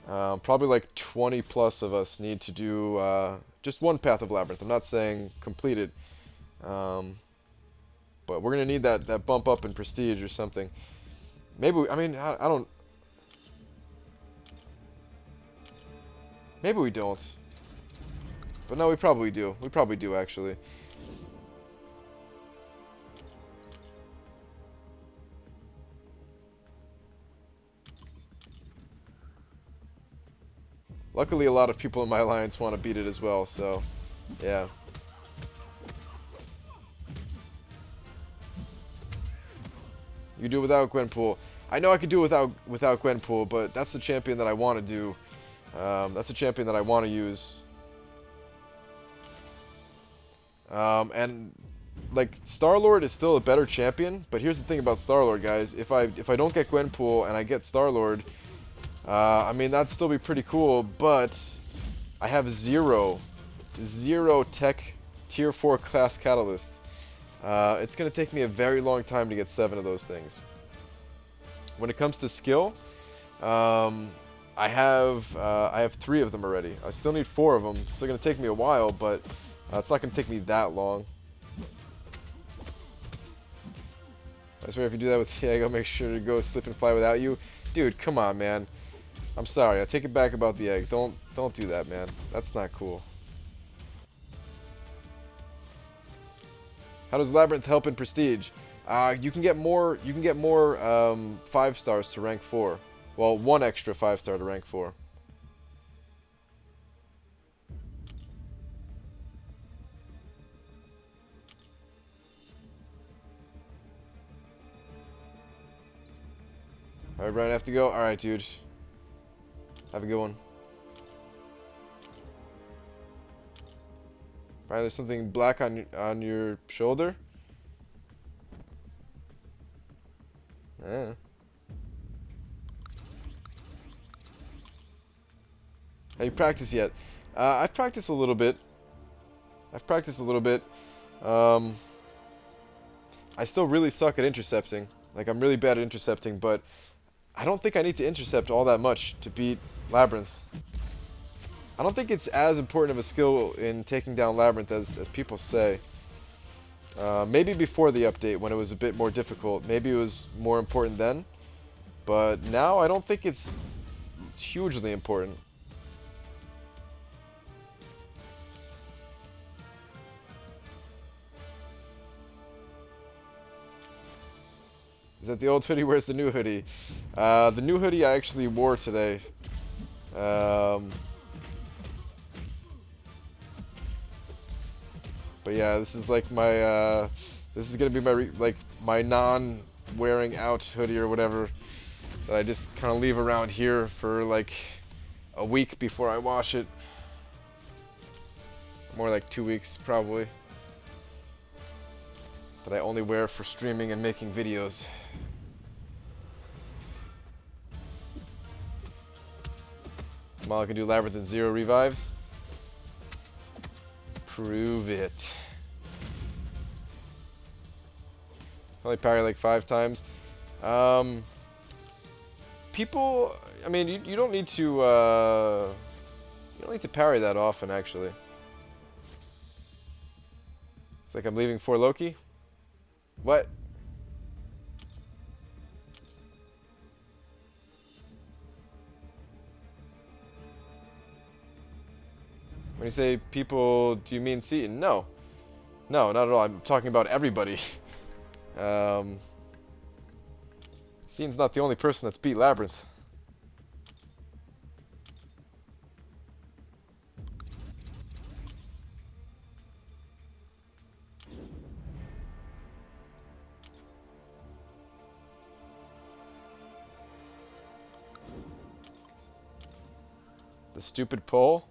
A: Probably like 20 plus of us need to do just one path of Labyrinth. I'm not saying complete it, but we're gonna need that bump up in prestige or something. Maybe I don't. Maybe we don't. But no, we probably do. We probably do actually. Luckily, a lot of people in my alliance want to beat it as well, so yeah. You do without Gwenpool. I know I could do without Gwenpool, but that's the champion that I want to do. That's the champion that I want to use. And like Star-Lord is still a better champion, but here's the thing about Star-Lord, guys. If I don't get Gwenpool and I get Star-Lord, I mean that'd still be pretty cool, but I have zero tech tier 4 class catalysts. It's gonna take me a very long time to get 7 of those things. When it comes to skill, I have 3 of them already. I still need 4 of them. It's still gonna take me a while, but it's not gonna take me that long. I swear if you do that with the egg, I'll make sure to go slip and fly without you. Dude, come on, man. I'm sorry. I take it back about the egg. Don't do that, man. That's not cool. How does Labyrinth help in prestige? You can get more 5 stars to rank 4. Well, 1 extra 5-star to rank 4. Alright, Brian, I have to go. Alright, dude. Have a good one. Brian, there's something black on your shoulder. Have you practiced yet? I've practiced a little bit. I've practiced a little bit. Um, I still really suck at intercepting. Like, I'm really bad at intercepting, but I don't think I need to intercept all that much to beat Labyrinth. I don't think it's as important of a skill in taking down Labyrinth as people say. Maybe before the update when it was a bit more difficult. Maybe it was more important then. But now I don't think it's hugely important. Is that the old hoodie? Where's the new hoodie? The new hoodie I actually wore today. But yeah, this is like my, this is gonna be my, my non-wearing out hoodie or whatever that I just kind of leave around here for like a week before I wash it. More like 2 weeks probably. That I only wear for streaming and making videos. Mala can do Labyrinth and 0 revives. Prove it. Only parry like 5 times. People, I mean, you don't need to, you don't need to parry that often, actually. It's like I'm leaving for Loki. What? When you say people, do you mean Seaton? No. No, not at all. I'm talking about everybody. Seaton's not the only person that's beat Labyrinth. The stupid poll?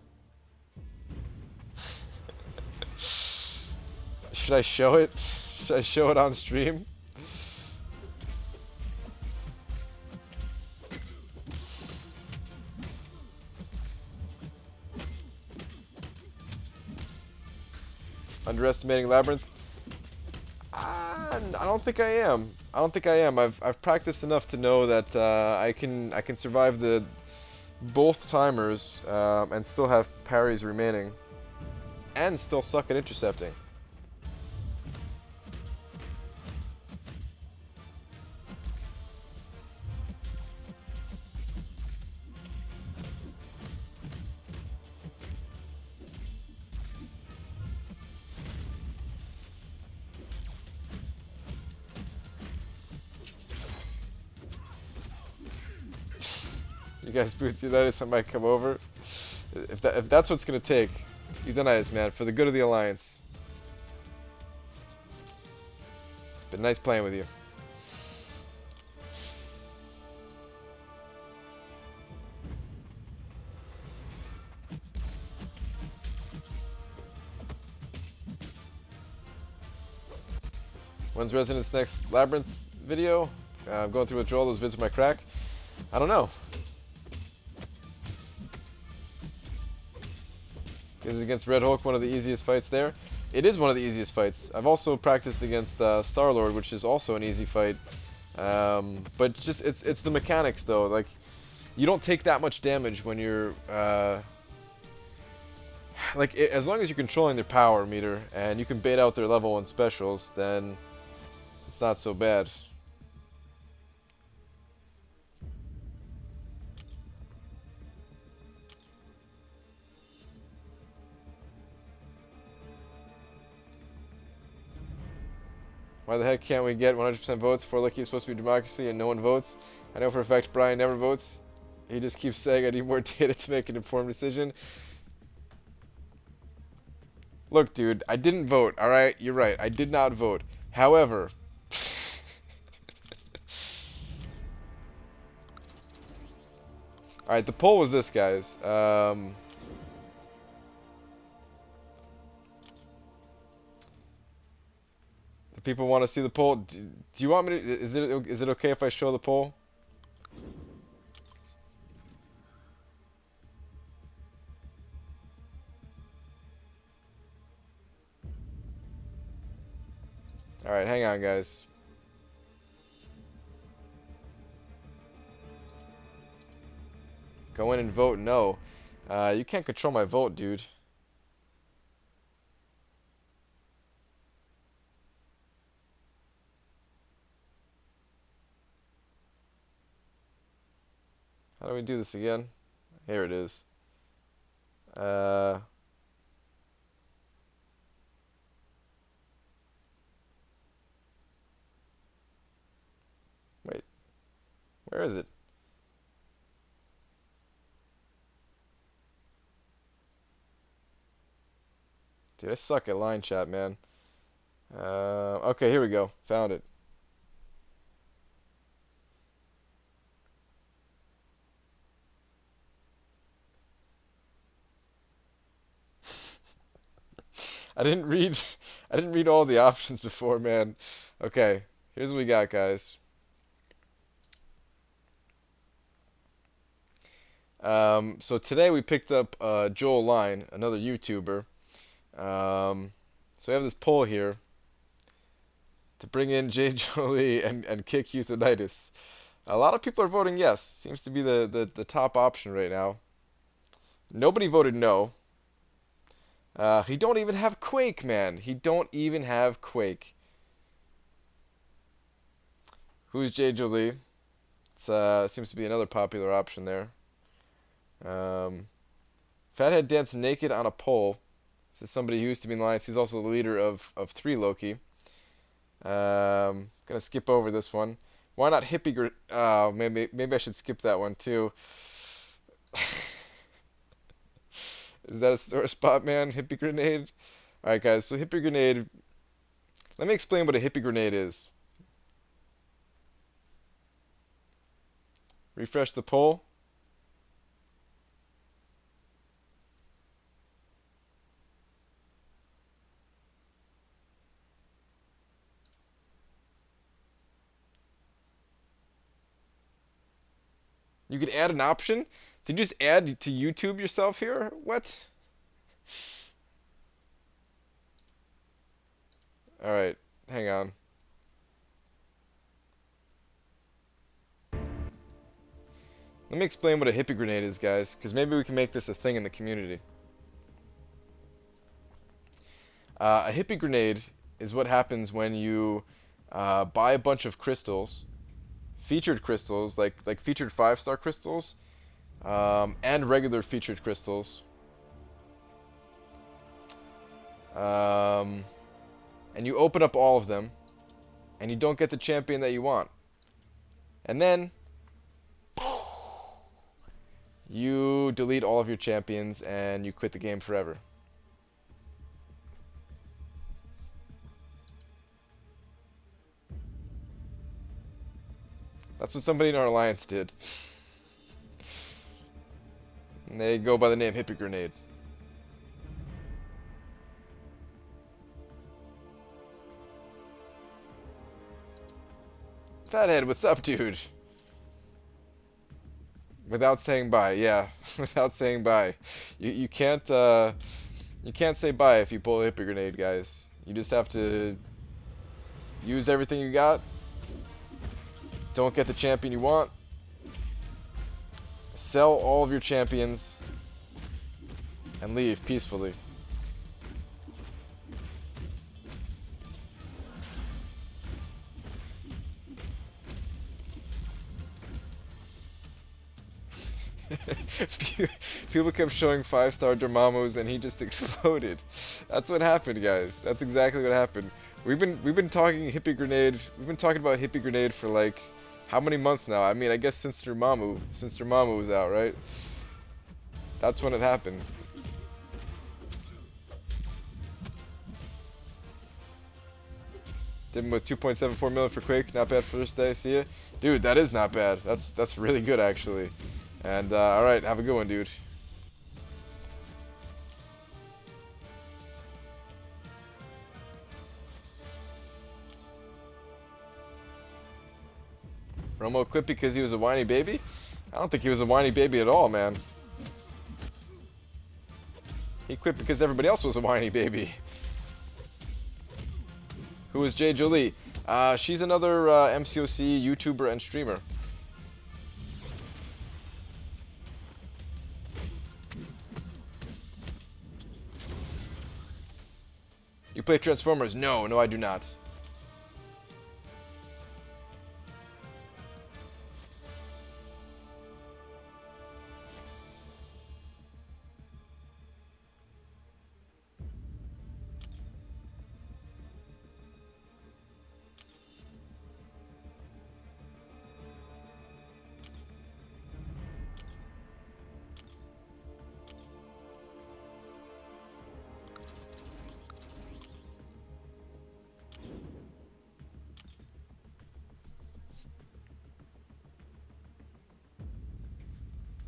A: Should I show it? Should I show it on stream? Underestimating Labyrinth? I don't think I am. I don't think I am. I've practiced enough to know that I can survive the both timers and still have parries remaining, and still suck at intercepting. You guys booth Unitas, I might come over. If that's what's gonna take, Unitas, man, for the good of the Alliance. It's been nice playing with you. When's Resonance next Labyrinth video? I'm going through withdrawal. Those vids my crack. I don't know. Is against Red Hulk one of the easiest fights there? It is one of the easiest fights. I've also practiced against Star-Lord, which is also an easy fight. But just it's the mechanics though. Like, you don't take that much damage when you're as long as you're controlling their power meter and you can bait out their level 1 specials, then it's not so bad. Why the heck can't we get 100% votes? For Lucky is supposed to be democracy and no one votes. I know for a fact Brian never votes. He just keeps saying I need more data to make an informed decision. Look, dude, I didn't vote, alright? You're right, I did not vote. However... Alright, the poll was this, guys. People want to see the poll. Do you want me to? Is it okay if I show the poll? Alright, hang on, guys. Go in and vote no. You can't control my vote, dude. How do we do this again? Here it is. Wait. Where is it? Dude, I suck at line chat, man. Okay, here we go. Found it. I didn't read I didn't read all the options before, man. Okay, here's what we got, guys. So today we picked up Joel Line, another YouTuber. So we have this poll here to bring in Jay Jolie and kick Euthanitis. A lot of people are voting yes. Seems to be the top option right now. Nobody voted no. He don't even have Quake, man. He don't even have Quake. Who's Jay Jolie? It seems to be another popular option there. Fathead danced naked on a pole. This is somebody who used to be in the Alliance. He's also the leader of 3 Loki. Gonna skip over this one. Why not hippie? Oh, maybe I should skip that one too. Is that a sore spot, man? Hippie grenade. All right, guys. So hippie grenade. Let me explain what a hippie grenade is. Refresh the poll. You could add an option? Did you just add to YouTube yourself here? What? Alright, hang on. Let me explain what a hippie grenade is, guys, because maybe we can make this a thing in the community. A hippie grenade is what happens when you buy a bunch of crystals, featured crystals, like featured 5-star crystals, and regular featured crystals. And you open up all of them, and you don't get the champion that you want. And then you delete all of your champions and you quit the game forever. That's what somebody in our alliance did. And they go by the name Hippie Grenade. Fathead, what's up, dude? Without saying bye, yeah. Without saying bye. You can't say bye if you pull a Hippie Grenade, guys. You just have to use everything you got. Don't get the champion you want. Sell all of your champions and leave peacefully. People kept showing 5-star Dormammu's and he just exploded. That's what happened, guys. That's exactly what happened. We've been talking Hippie Grenade. We've been talking about Hippie Grenade for like how many months now? I mean, I guess since Dormammu was out, right? That's when it happened. Did him with 2.74 million for Quake. Not bad for this day. See ya, dude. That is not bad. That's really good actually. And all right, have a good one, dude. Romo quit because he was a whiny baby? I don't think he was a whiny baby at all, man. He quit because everybody else was a whiny baby. Who is Jay Jolie? She's another MCOC YouTuber and streamer. You play Transformers? No, no I do not.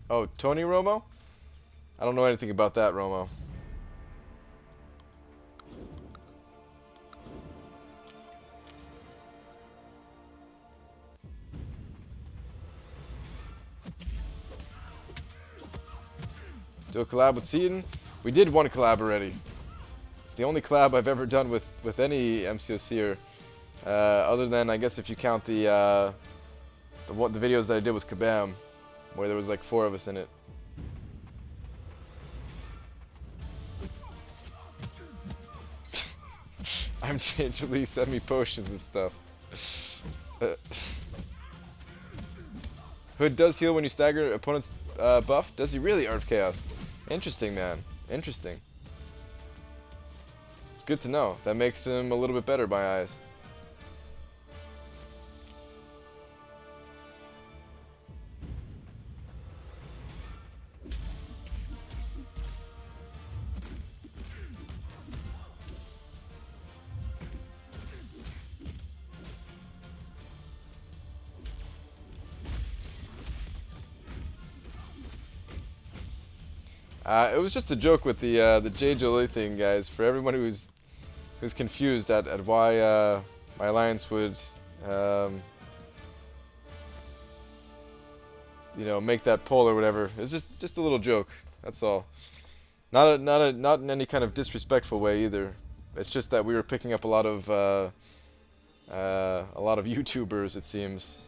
A: Oh, Tony Romo? I don't know anything about that, Romo. Do a collab with Seaton? We did one collab already. It's the only collab I've ever done with any MCOCer. Other than, I guess, if you count the videos that I did with Kabam, where there was like 4 of us in it. I'm Lee, send me potions and stuff. Hood does heal when you stagger opponent's buff? Does he really, Art of Chaos? Interesting, man. Interesting. It's good to know. That makes him a little bit better, my eyes. It was just a joke with the J. Jolie thing, guys. For everyone who's confused at why my alliance would, you know, make that poll or whatever. It's just a little joke. That's all. Not in any kind of disrespectful way either. It's just that we were picking up a lot of YouTubers, it seems.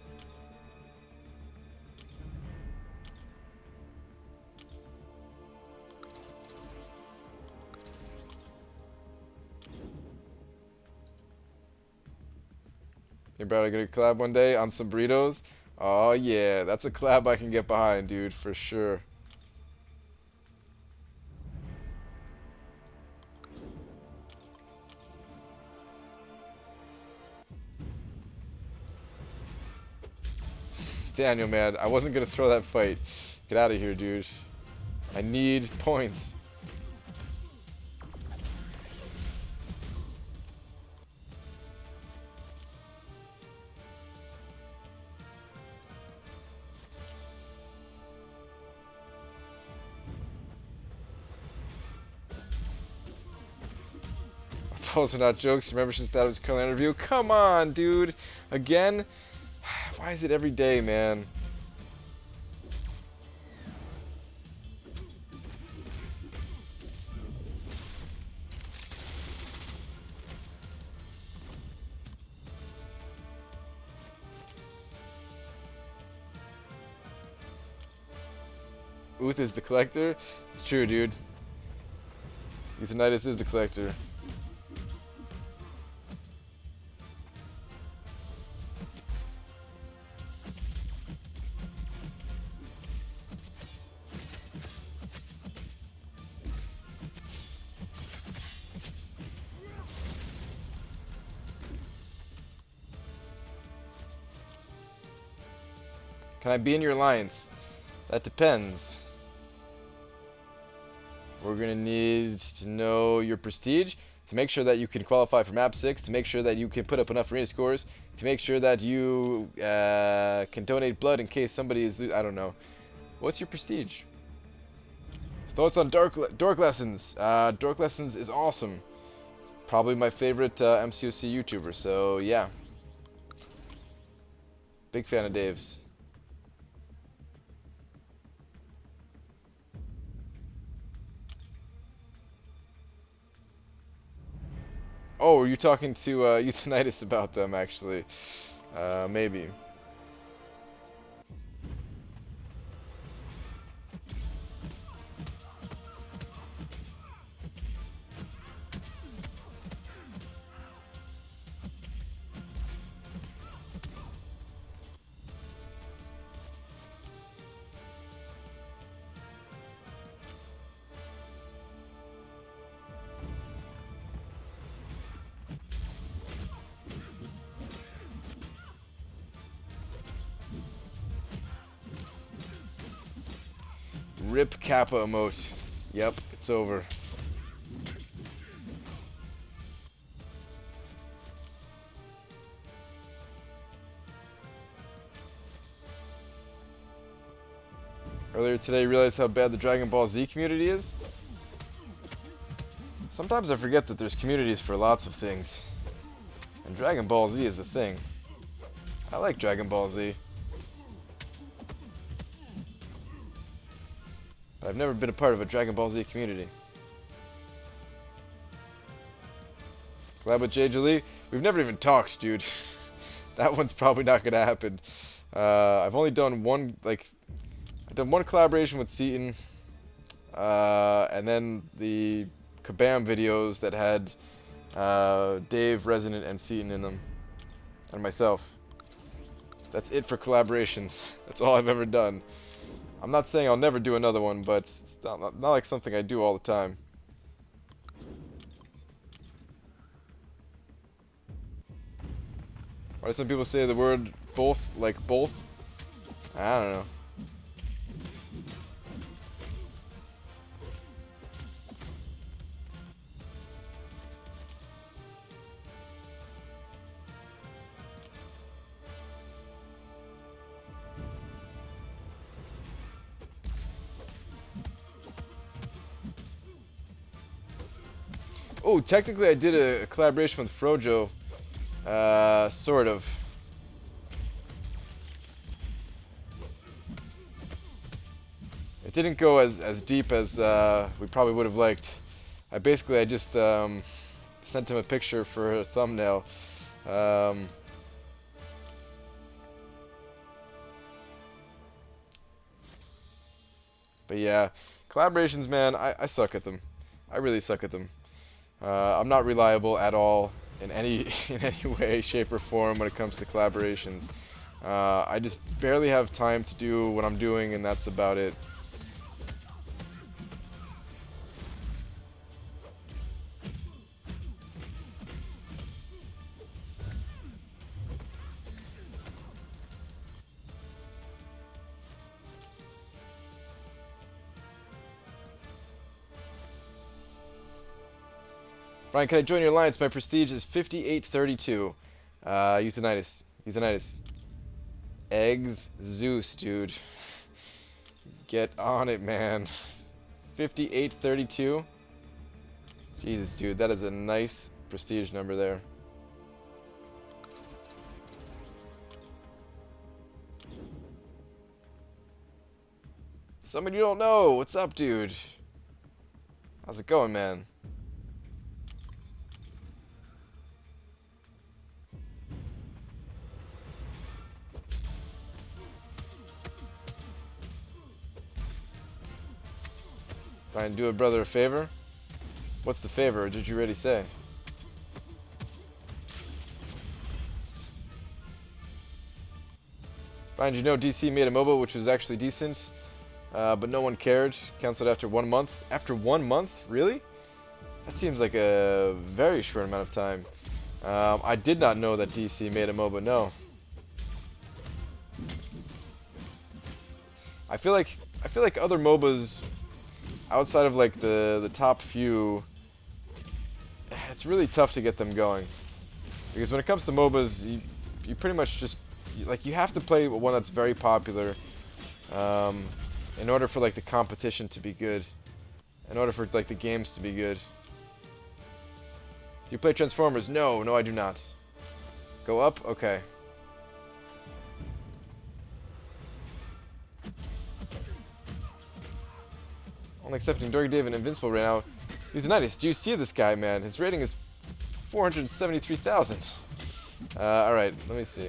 A: You're about to get a collab one day on some burritos? Oh yeah, that's a collab I can get behind, dude, for sure. Daniel, man, I wasn't gonna throw that fight. Get out of here, dude. I need points. Those are not jokes. Remember since that was current interview? Come on, dude. Again? Why is it every day, man? Uth is the collector? It's true, dude. Euthanitis is the collector. Can I be in your alliance? That depends. We're gonna need to know your prestige to make sure that you can qualify for map 6, to make sure that you can put up enough arena scores, to make sure that you can donate blood in case somebody is, I don't know. What's your prestige? Thoughts on Dork Lessons? Dork Lessons is awesome. It's probably my favorite MCOC YouTuber, so yeah. Big fan of Dave's. Oh, are you talking to Euthanitis about them, actually? Maybe. Rip Kappa emote. Yep, it's over. Earlier today, you realized how bad the Dragon Ball Z community is? Sometimes I forget that there's communities for lots of things. And Dragon Ball Z is the thing. I like Dragon Ball Z. But I've never been a part of a Dragon Ball Z community. Collab with Jay Jolie? We've never even talked, dude. That one's probably not gonna happen. I've only done one, I've done one collaboration with Seaton, and then the Kabam videos that had Dave, Resonant, and Seaton in them, and myself. That's it for collaborations. That's all I've ever done. I'm not saying I'll never do another one, but it's not like something I do all the time. Why do some people say the word both like both? I don't know. Oh, technically I did a collaboration with Frojo. Sort of. It didn't go as deep as we probably would have liked. I just sent him a picture for a thumbnail. But yeah, collaborations, man, I suck at them. I really suck at them. I'm not reliable at all in any way, shape, or form when it comes to collaborations. I just barely have time to do what I'm doing, and that's about it. Brian, can I join your alliance? My prestige is 5832. Euthanitis. Euthanitis. Eggs. Zeus, dude. Get on it, man. 5832. Jesus, dude. That is a nice prestige number there. Someone you don't know. What's up, dude? How's it going, man? Brian, do a brother a favor? What's the favor, or did you already say? Brian, did you know DC made a MOBA which was actually decent, but no one cared? Cancelled after 1 month. After 1 month? Really? That seems like a very short amount of time. I did not know that DC made a MOBA, no. I feel like other MOBAs outside of like the top few, it's really tough to get them going. Because when it comes to MOBAs, you pretty much just you have to play one that's very popular in order for like the competition to be good. In order for like the games to be good. Do you play Transformers? No, I do not. Go up? Okay. Only accepting Dorky Dave and Invincible right now. He's the nicest. Do you see this guy, man? His rating is 473,000. Alright, let me see.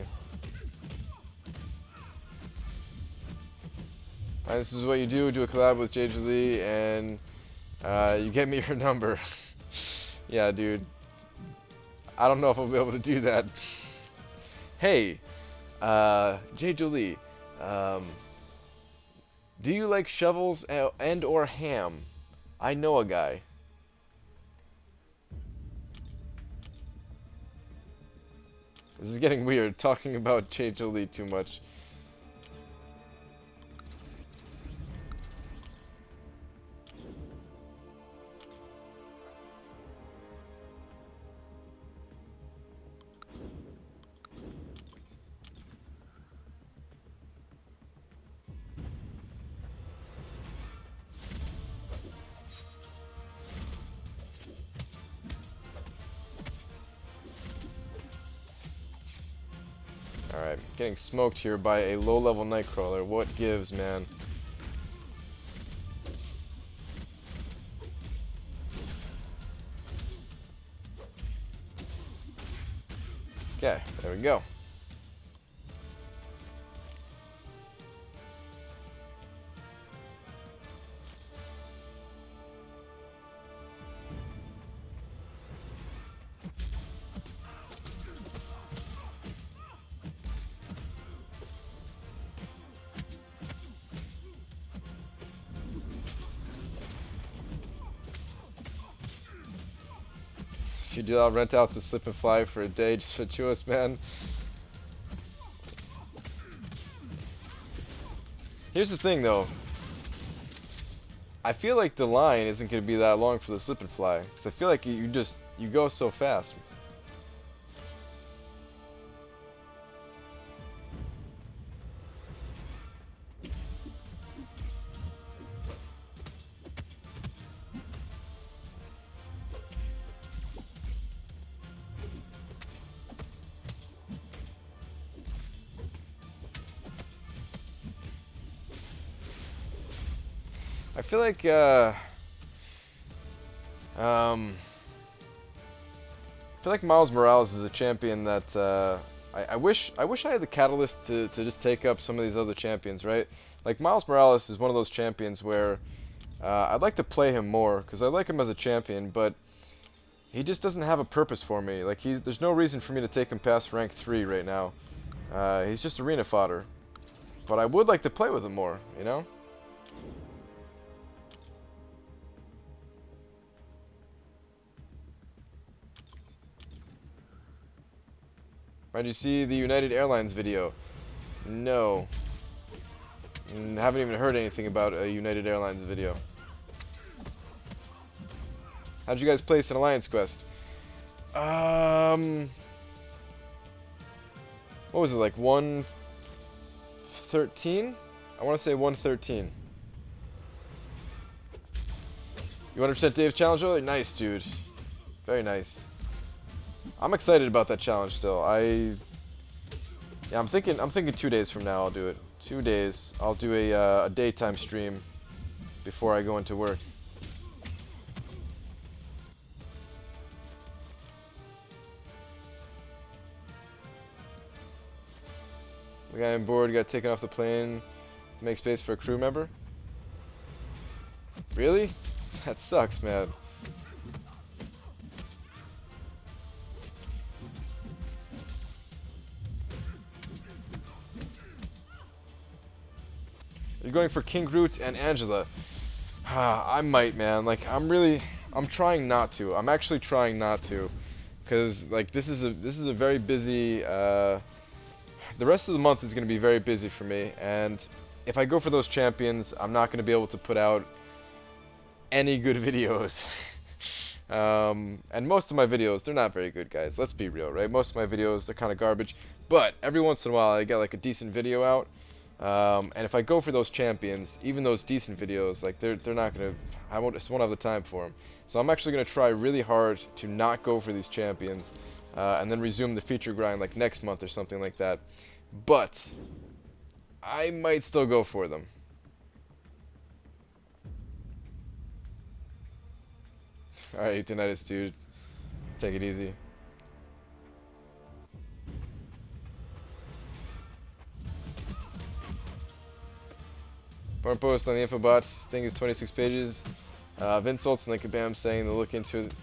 A: Alright, this is what you do. Do a collab with JJ Lee, and you get me your number. Yeah, dude. I don't know if I'll be able to do that. Hey, JJ Lee, do you like shovels and or ham? I know a guy. This is getting weird, talking about JJ Lee too much. Alright, getting smoked here by a low-level Nightcrawler. What gives, man? Okay, there we go. If you do, I'll rent out the slip and fly for a day just for Chewis, man. Here's the thing, though. I feel like the line isn't going to be that long for the slip and fly, because I feel like you go so fast. I feel like Miles Morales is a champion that I wish I had the catalyst to just take up some of these other champions, right? Like Miles Morales is one of those champions where I'd like to play him more because I like him as a champion, but he just doesn't have a purpose for me. Like there's no reason for me to take him past rank 3 right now. He's just arena fodder, but I would like to play with him more, you know? Did you see the United Airlines video? No. Haven't even heard anything about a United Airlines video. How'd you guys place in Alliance Quest? What was it, like 113? I want to say 113. You 100% Dave's challenge earlier? Nice, dude. Very nice. I'm excited about that challenge still. I'm thinking 2 days from now I'll do it. 2 days. I'll do a daytime stream before I go into work. The guy on board got taken off the plane to make space for a crew member. Really? That sucks, man. You're going for King Groot and Angela. I might, man. Like, I'm trying not to. I'm actually trying not to, because like this is a very busy. The rest of the month is going to be very busy for me, and if I go for those champions, I'm not going to be able to put out any good videos. And most of my videos, they're not very good, guys. Let's be real, right? Most of my videos, they're kind of garbage. But every once in a while, I get like a decent video out. And if I go for those champions, even those decent videos, like they're not gonna, just won't have the time for them. So I'm actually gonna try really hard to not go for these champions, and then resume the feature grind like next month or something like that. But I might still go for them. All right, Tinnitus, dude. Take it easy. Foreign post on the infobot thing is 26 pages. Vinsults and Kabam saying they'll look into it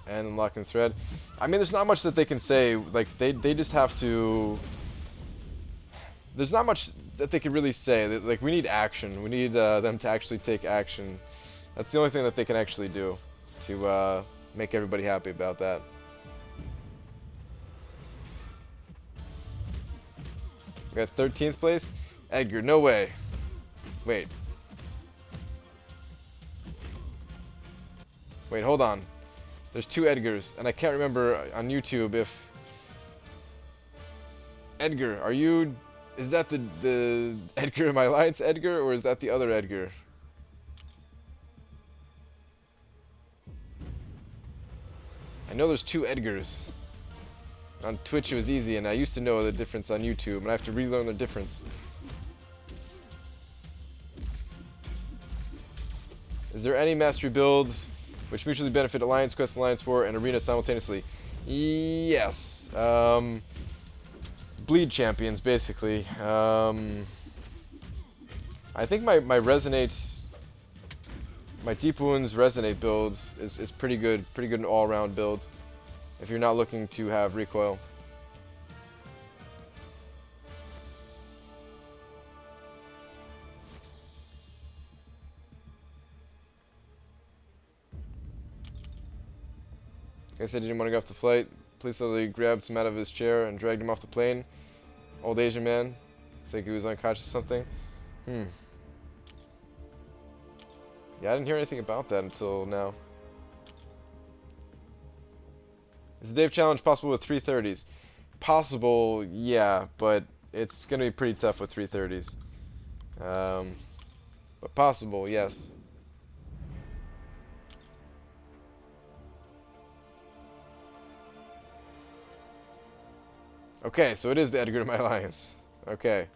A: and unlocking the thread. I mean, there's not much that they can say. Like, they just have to... There's not much that they can really say. Like, we need action. We need them to actually take action. That's the only thing that they can actually do to make everybody happy about that. We got 13th place. Edgar, no way. Wait. Wait, hold on. There's 2 Edgars, and I can't remember on YouTube if... Edgar, are you... Is that the Edgar in my alliance Edgar, or is that the other Edgar? I know there's 2 Edgars. On Twitch it was easy, and I used to know the difference on YouTube, and I have to relearn the difference. Is there any mastery builds which mutually benefit Alliance, Quest, Alliance War, and Arena simultaneously? Yes. Bleed champions, basically. I think my Resonate... My Deep Wounds Resonate build is pretty good. Pretty good an all-around build. If you're not looking to have recoil. Like I said, he didn't want to go off the flight. Police suddenly grabbed him out of his chair and dragged him off the plane. Old Asian man. Looks like he was unconscious or something. Yeah, I didn't hear anything about that until now. Is the Dave Challenge possible with 330s? Possible, yeah, but it's going to be pretty tough with 330s. But possible, yes. Okay, so it is the Edgar of my alliance. Okay.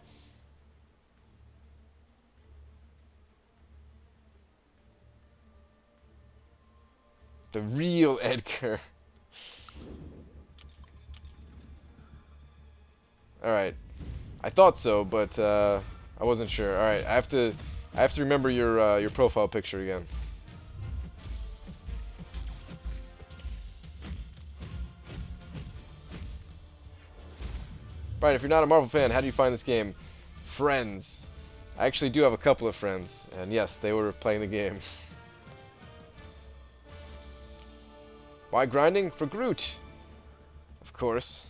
A: The real Edgar. Alright. I thought so, but I wasn't sure. Alright, I have to remember your profile picture again. Brian, if you're not a Marvel fan, how do you find this game? Friends. I actually do have a couple of friends, and yes, they were playing the game. Why grinding? For Groot. Of course.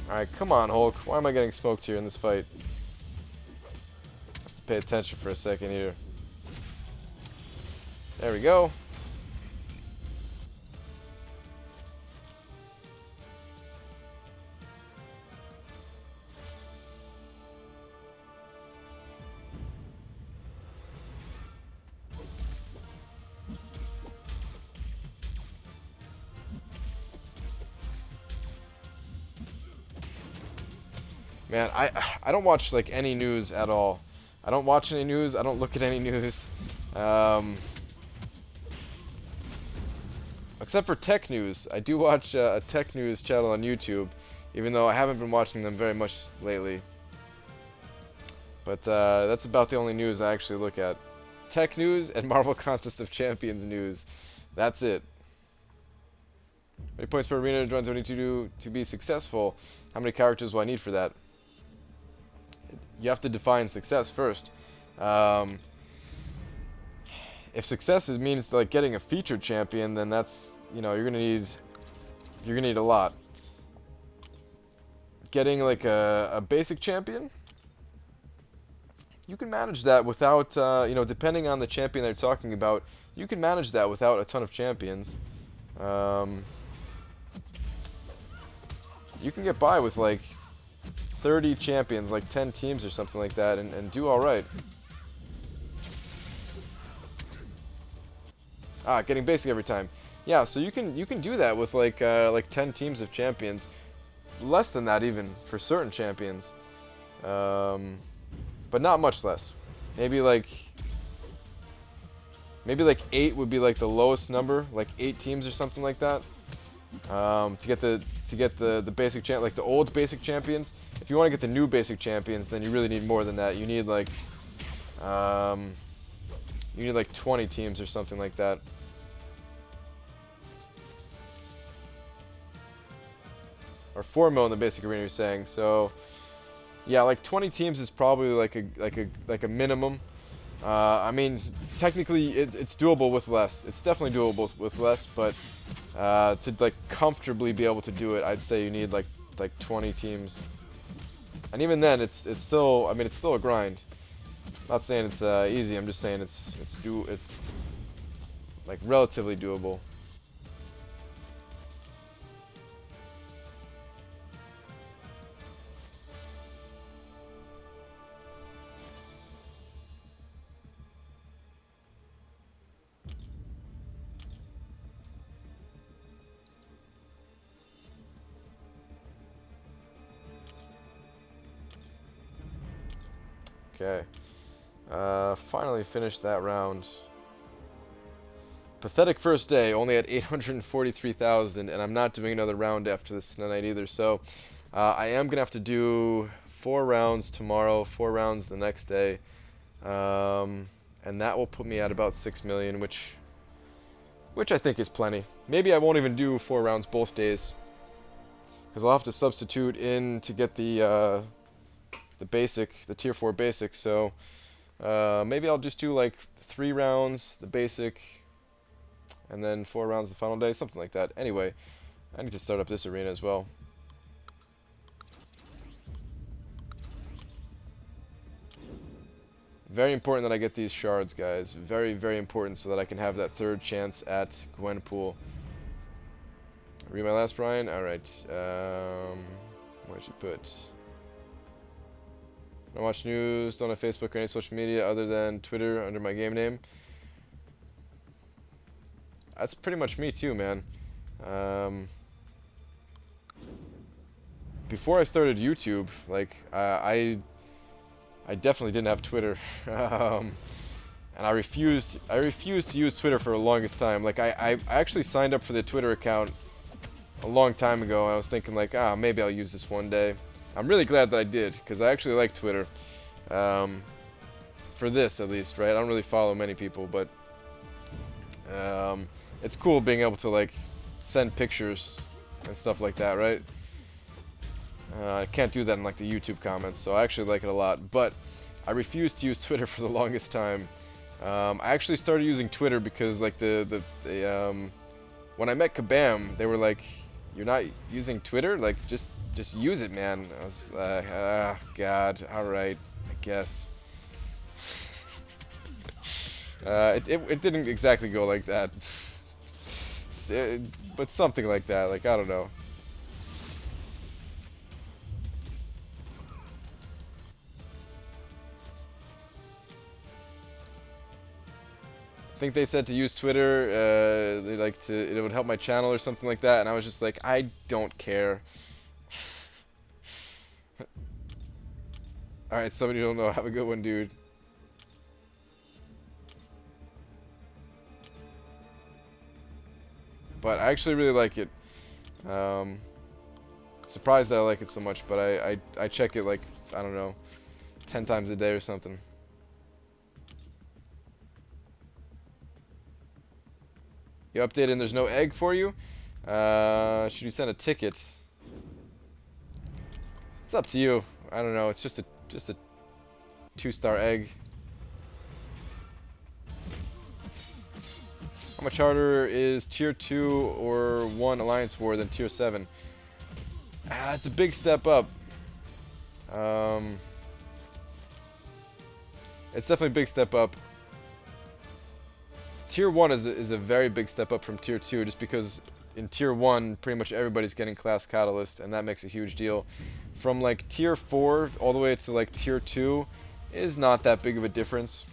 A: Alright, come on, Hulk. Why am I getting smoked here in this fight? I have to pay attention for a second here. There we go. Man, I don't watch like any news at all. I don't watch any news. I don't look at any news. Except for tech news. I do watch a tech news channel on YouTube, even though I haven't been watching them very much lately. But that's about the only news I actually look at. Tech news and Marvel Contest of Champions news. That's it. How many points per arena do I need to do to be successful? How many characters do I need for that? You have to define success first. If success means like getting a featured champion, then that's, you know, you're gonna need a lot. Getting like a basic champion, you can manage that without, you know, depending on the champion they're talking about, you can manage that without a ton of champions. you can get by with like 30 champions, like 10 teams or something like that, and do all right. Ah, getting basic every time. Yeah, so you can do that with like 10 teams of champions. Less than that even for certain champions. But not much less. Maybe like 8 would be like the lowest number, like 8 teams or something like that. To get the basic champ, like the old basic champions. If you want to get the new basic champions, then you really need more than that. You need like 20 teams or something like that. Or 4 mil in the basic arena, you're saying. So yeah, like 20 teams is probably like a minimum. I mean, technically it's doable with less. It's definitely doable with less, but to like comfortably be able to do it, I'd say you need like 20 teams. And even then, it's still, I mean, it's still a grind. Not saying it's easy. I'm just saying it's like relatively doable. Okay. Finally finished that round. Pathetic first day, only at 843,000, and I'm not doing another round after this tonight either. So I am gonna have to do 4 rounds tomorrow, 4 rounds the next day, and that will put me at about 6 million, which I think is plenty. Maybe I won't even do 4 rounds both days, because I'll have to substitute in to get the basic, the tier 4 basic. So maybe I'll just do like 3 rounds the basic, and then 4 rounds the final day, something like that. Anyway, I need to start up this arena as well. Very important that I get these shards, guys. Very, very important, so that I can have that 3rd chance at Gwenpool. Read my last, Brian? Alright. What did you put? Don't watch news, don't have Facebook or any social media other than Twitter under my game name. That's pretty much me too, man. Before I started YouTube, like, I definitely didn't have Twitter. And I refused to use Twitter for the longest time. Like, I actually signed up for the Twitter account a long time ago, and I was thinking like, maybe I'll use this one day. I'm really glad that I did, because I actually like Twitter. For this, at least, right? I don't really follow many people, but it's cool being able to, like, send pictures and stuff like that, right? I can't do that in, like, the YouTube comments, so I actually like it a lot. But I refused to use Twitter for the longest time. I actually started using Twitter because, like, when I met Kabam, they were like, "You're not using Twitter? Like, just use it, man." I was like, God, alright, I guess. It didn't exactly go like that. But something like that, like, I don't know. I think they said to use Twitter, it would help my channel or something like that, and I was just like, I don't care. Alright, somebody you don't know, have a good one, dude. But I actually really like it. Surprised that I like it so much, but I check it like, I don't know, 10 times a day or something. You updated and there's no egg for you? Should you send a ticket? It's up to you. I don't know, it's just a 2-star egg. How much harder is Tier 2 or 1 Alliance War than Tier 7? It's a big step up. It's definitely a big step up. Tier 1 is a very big step up from Tier 2, just because in tier 1, pretty much everybody's getting class catalyst, and that makes a huge deal. From like tier 4 all the way to like tier 2 is not that big of a difference.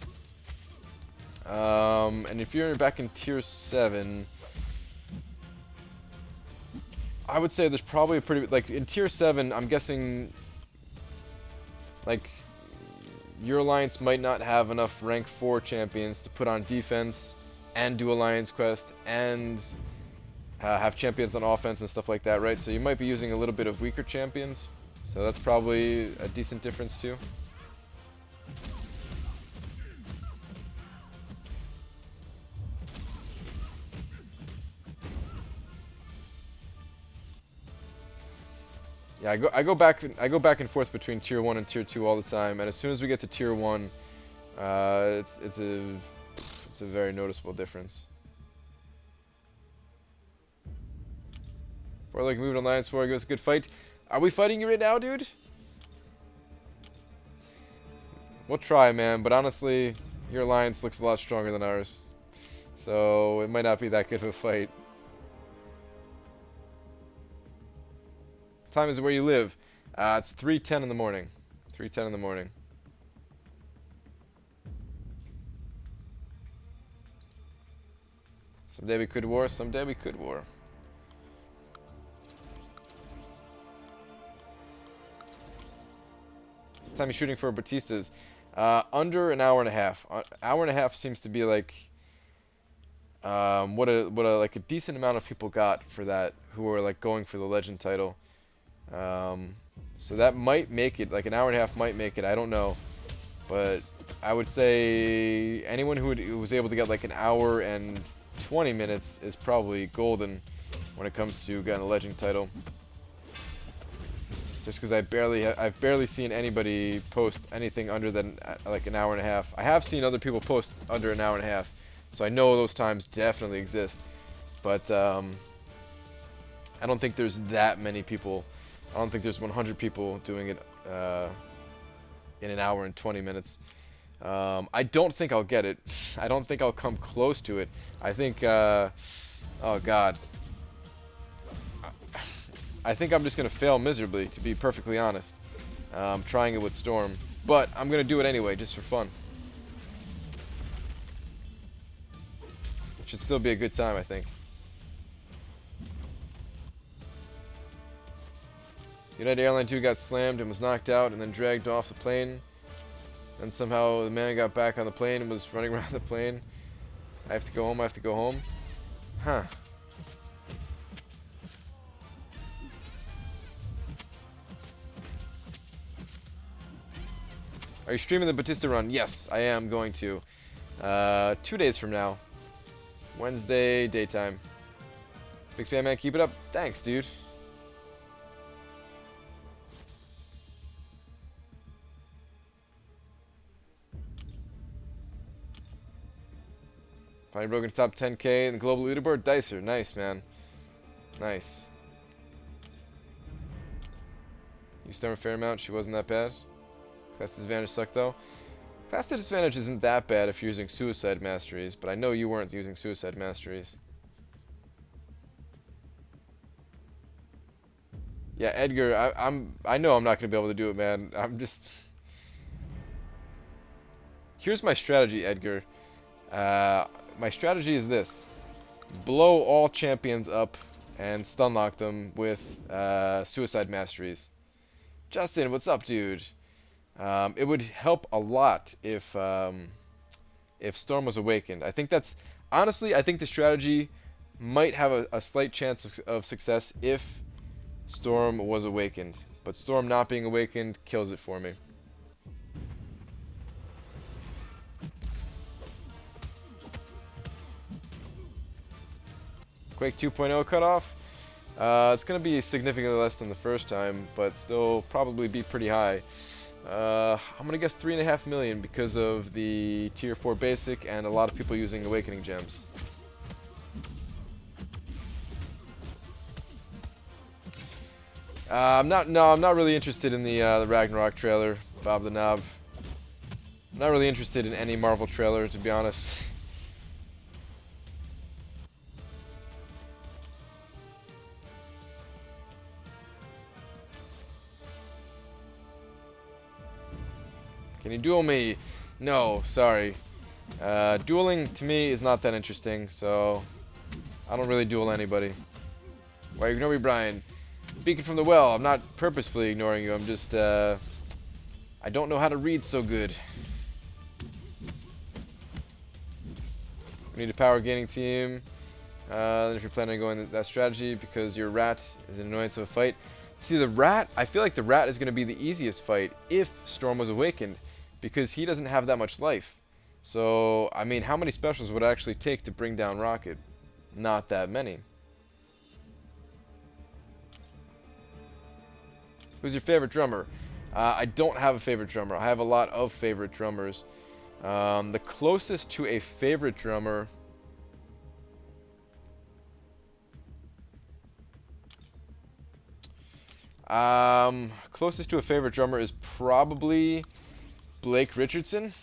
A: And if you're back in tier 7, I would say there's probably a pretty, like in tier 7, I'm guessing like your alliance might not have enough rank 4 champions to put on defense and do alliance quest and have champions on offense and stuff like that, right? So you might be using a little bit of weaker champions. So that's probably a decent difference too. Yeah, I go back and forth between tier 1 and tier 2 all the time, and as soon as we get to tier 1, it's a very noticeable difference. We're like moving alliance war, goes good fight. Are we fighting you right now, dude? We'll try, man, but honestly, your alliance looks a lot stronger than ours, so it might not be that good of a fight. What time is it where you live? It's 3:10 in the morning. 3:10 in the morning. Someday we could war, someday we could war. What time are you shooting for Batistas? Under an hour and a half. Hour and a half seems to be like what a like a decent amount of people got for that who are like going for the legend title. So that might make it, like an hour and a half might make it, I don't know. But I would say anyone who was able to get like an hour and 20 minutes is probably golden when it comes to getting a legend title. Just because I've barely seen anybody post anything under than like an hour and a half. I have seen other people post under an hour and a half, so I know those times definitely exist. But I don't think there's that many people. I don't think there's 100 people doing it in an hour and 20 minutes. I don't think I'll get it. I don't think I'll come close to it. I think, oh god. I think I'm just going to fail miserably, to be perfectly honest. Trying it with Storm. But I'm going to do it anyway, just for fun. It should still be a good time, I think. United Airline 2 got slammed and was knocked out and then dragged off the plane. Then somehow the man got back on the plane and was running around the plane. I have to go home, I have to go home. Huh. Are you streaming the Batista run? Yes, I am going to. 2 days from now. Wednesday, daytime. Big fan, man. Keep it up. Thanks, dude. Finally broken top 10k in the global leaderboard. Dicer, nice, man. Nice. You Storm a fair amount. She wasn't that bad. Class disadvantage sucked though. Class disadvantage isn't that bad if you're using suicide masteries, but I know you weren't using suicide masteries. Yeah, Edgar, I know I'm not gonna be able to do it, man. I'm just. Here's my strategy, Edgar. My strategy is this: blow all champions up and stun lock them with suicide masteries. Justin, what's up, dude? It would help a lot if Storm was awakened. I think that's honestly, I think the strategy might have a slight chance of success if Storm was awakened. But Storm not being awakened kills it for me. Quake 2.0 cutoff. It's going to be significantly less than the first time, but still probably be pretty high. I'm going to guess 3.5 million because of the tier 4 basic and a lot of people using awakening gems. I'm not really interested in the Ragnarok trailer, Bob the Knob. I'm not really interested in any Marvel trailer, to be honest. Can you duel me? No, sorry. Dueling to me is not that interesting, so I don't really duel anybody. Why ignore me, Brian? Speaking from the well, I'm not purposefully ignoring you. I'm just, I don't know how to read so good. We need a power gaining team. If you're planning on going that strategy, because your rat is an annoyance of a fight. See, the rat, I feel like the rat is going to be the easiest fight if Storm was awakened, because he doesn't have that much life. So, I mean, how many specials would it actually take to bring down Rocket? Not that many. Who's your favorite drummer? I don't have a favorite drummer. I have a lot of favorite drummers. The closest to a favorite drummer... closest to a favorite drummer is probably Blake Richardson.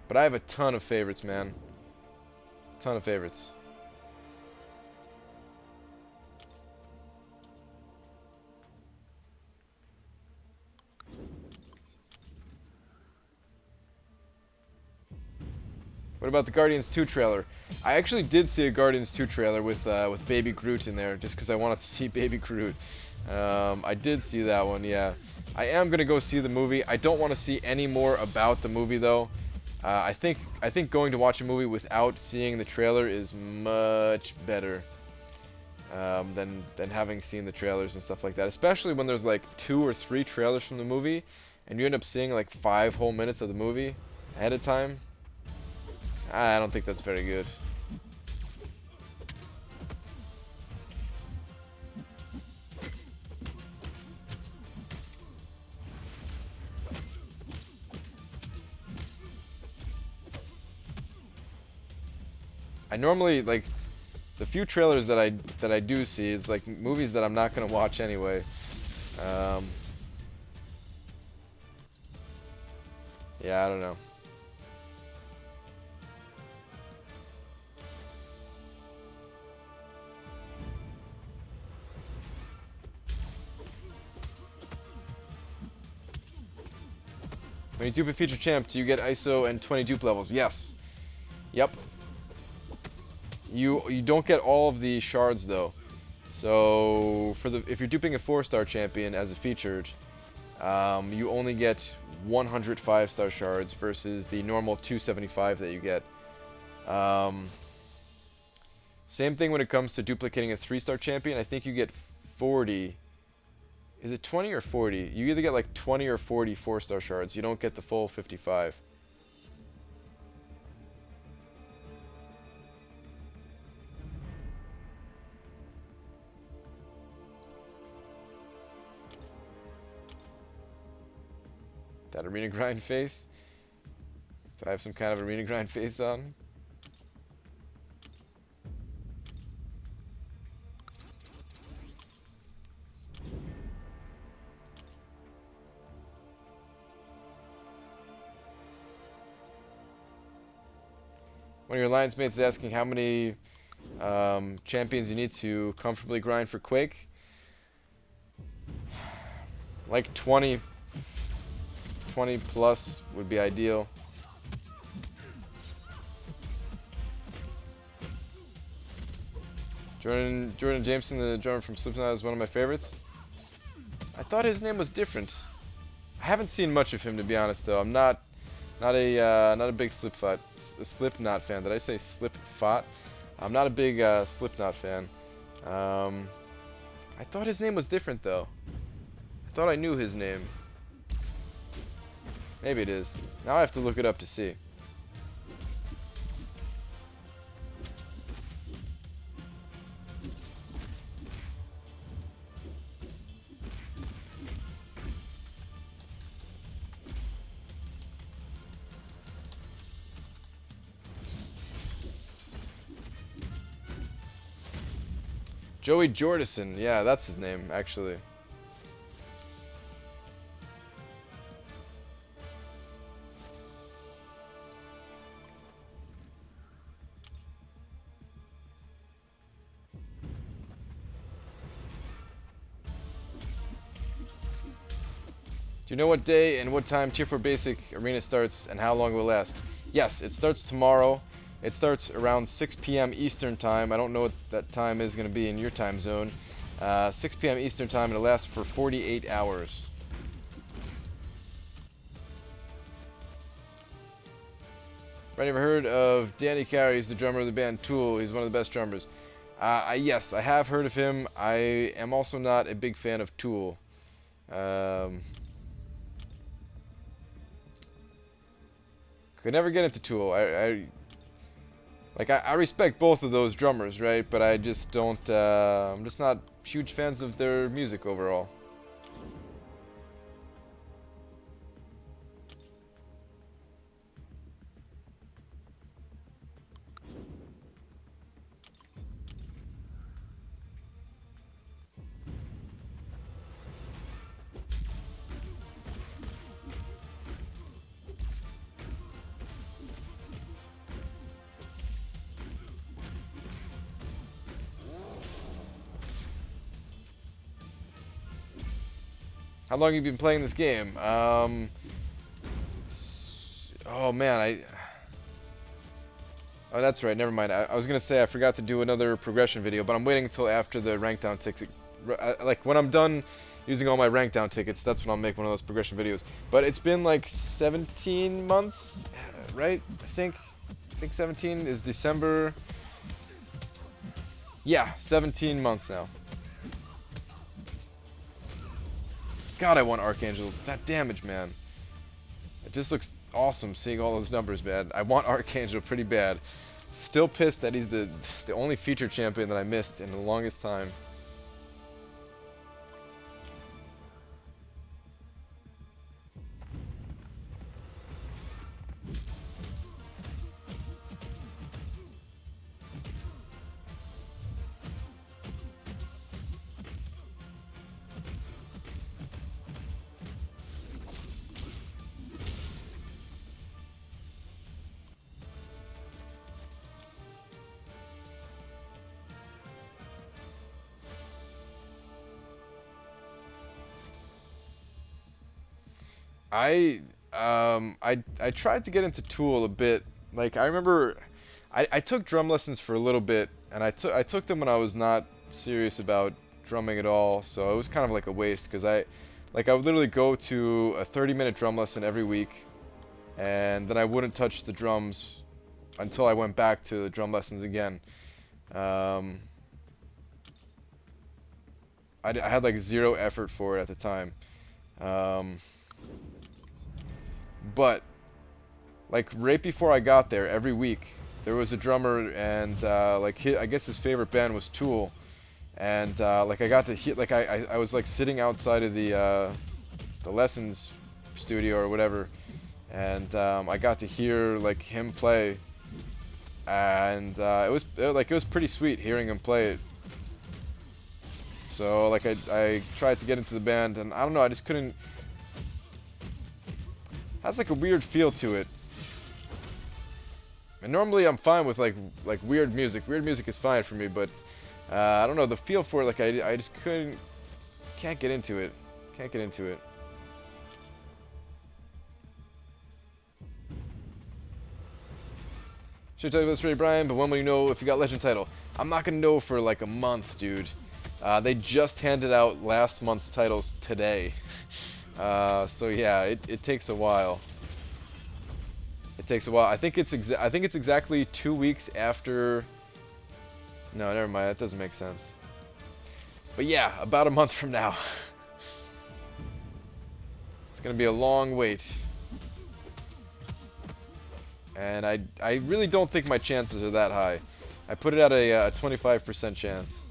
A: But I have a ton of favorites, man. A ton of favorites. What about the Guardians 2 trailer? I actually did see a Guardians 2 trailer with Baby Groot in there, just because I wanted to see Baby Groot. I did see that one, yeah. I am gonna go see the movie. I don't want to see any more about the movie though. I think going to watch a movie without seeing the trailer is much better than having seen the trailers and stuff like that. Especially when there's like 2 or 3 trailers from the movie, and you end up seeing like 5 whole minutes of the movie ahead of time. I don't think that's very good. I normally, like, the few trailers that I do see is like movies that I'm not gonna watch anyway. Yeah, I don't know. When you dupe a feature champ, do you get ISO and 20 dupe levels? Yes. Yep. You don't get all of the shards though. So if you're duping a 4-star champion as a featured, you only get 100 5-star shards versus the normal 275 that you get. Same thing when it comes to duplicating a 3-star champion. I think you get 40. Is it 20 or 40? You either get like 20 or 40 4-star shards. You don't get the full 55. That arena grind face? Do I have some kind of arena grind face on? One of your alliance mates is asking how many champions you need to comfortably grind for Quake. Like 20 plus would be ideal. Jordan Jameson, the drummer from Slipknot, is one of my favorites. I thought his name was different. I haven't seen much of him, to be honest, though. I'm not a big Slipknot fan. Did I say Slipfot? I'm not a big Slipknot fan. I thought his name was different, though. I thought I knew his name. Maybe it is. Now I have to look it up to see. Joey Jordison. Yeah, that's his name, actually. Do you know what day and what time Tier 4 Basic Arena starts and how long it will last? Yes, it starts tomorrow. It starts around 6 p.m. Eastern Time. I don't know what that time is going to be in your time zone. 6 p.m. Eastern Time, and it lasts for 48 hours. Right, ever heard of Danny Carey? He's the drummer of the band Tool. He's one of the best drummers. Yes, I have heard of him. I am also not a big fan of Tool. Could never get into Tool. I respect both of those drummers, right? But I just don't. I'm just not huge fans of their music overall. How long have you been playing this game? Oh man, oh, that's right. Never mind. I was gonna say I forgot to do another progression video, but I'm waiting until after the rank down tickets. Like when I'm done using all my rank down tickets, that's when I'll make one of those progression videos. But it's been like 17 months, right? I think 17 is December. Yeah, 17 months now. God, I want Archangel. That damage, man. It just looks awesome seeing all those numbers, man. I want Archangel pretty bad. Still pissed that he's the only feature champion that I missed in the longest time. I tried to get into Tool a bit. Like I remember, I took drum lessons for a little bit, and I took them when I was not serious about drumming at all. So it was kind of like a waste because I would literally go to a 30-minute drum lesson every week, and then I wouldn't touch the drums until I went back to the drum lessons again. I had like zero effort for it at the time. But like right before I got there, every week there was a drummer, and I guess his favorite band was Tool, and like I got to hear, like I was like sitting outside of the lessons studio or whatever, and I got to hear like him play, and it was pretty sweet hearing him play it. So like I tried to get into the band, and I don't know, I just couldn't. Has like a weird feel to it. And normally I'm fine with like weird music. Weird music is fine for me, but I don't know, the feel for it, like I just can't get into it. Can't get into it. Should tell you this, Ray Brian, but when will you know if you got Legend title? I'm not gonna know for like a month, dude. They just handed out last month's titles today. So yeah, it takes a while. It takes a while. I think it's exactly 2 weeks after. No, never mind. That doesn't make sense. But yeah, about a month from now. It's gonna be a long wait. And I really don't think my chances are that high. I put it at a 25% chance.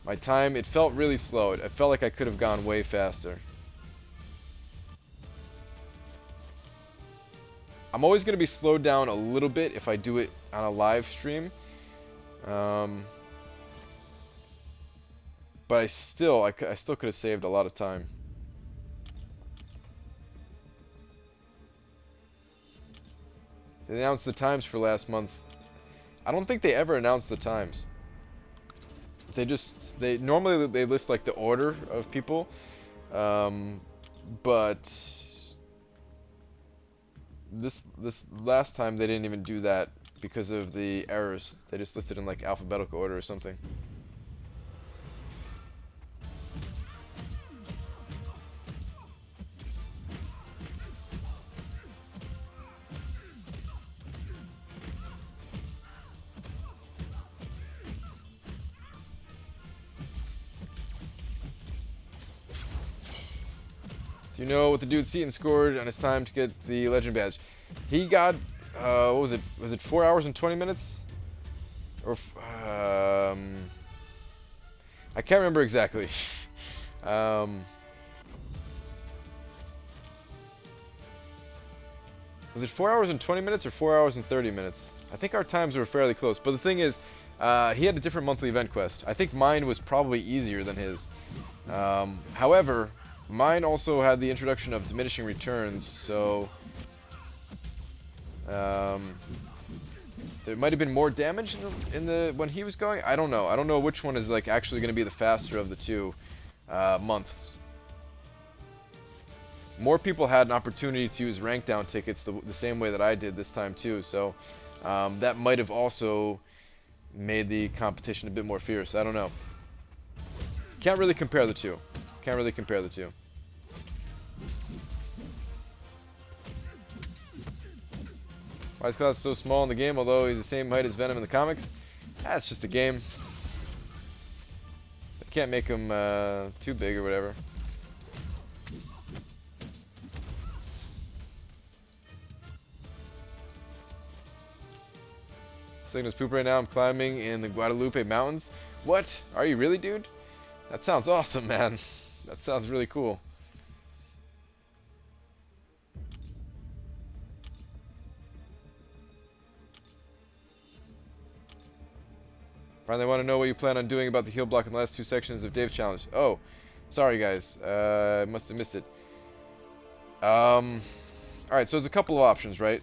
A: My time, it felt really slow. It felt like I could have gone way faster. I'm always going to be slowed down a little bit if I do it on a live stream. But I still could have saved a lot of time. They announced the times for last month. I don't think they ever announced the times. They normally list like the order of people. but this last time they didn't even do that because of the errors. They just listed in like alphabetical order or something. Do you know what the dude Seaton scored on his time to get the legend badge? He got, what was it? Was it 4 hours and 20 minutes? Or, I can't remember exactly. Was it 4 hours and 20 minutes or 4 hours and 30 minutes? I think our times were fairly close. But the thing is, he had a different monthly event quest. I think mine was probably easier than his. However, mine also had the introduction of diminishing returns, so there might have been more damage in the when he was going. I don't know. I don't know which one is like actually going to be the faster of the two months. More people had an opportunity to use rank down tickets the same way that I did this time too, so that might have also made the competition a bit more fierce. I don't know. Can't really compare the two. Can't really compare the two. Why is Class so small in the game, although he's the same height as Venom in the comics? That's just a game. They can't make him too big or whatever. Cygnus poop right now. I'm climbing in the Guadalupe Mountains. What? Are you really, dude? That sounds awesome, man. That sounds really cool. Brian, they want to know what you plan on doing about the heal block in the last two sections of Dave's challenge. Oh, sorry guys. I must have missed it. Alright, so there's a couple of options, right?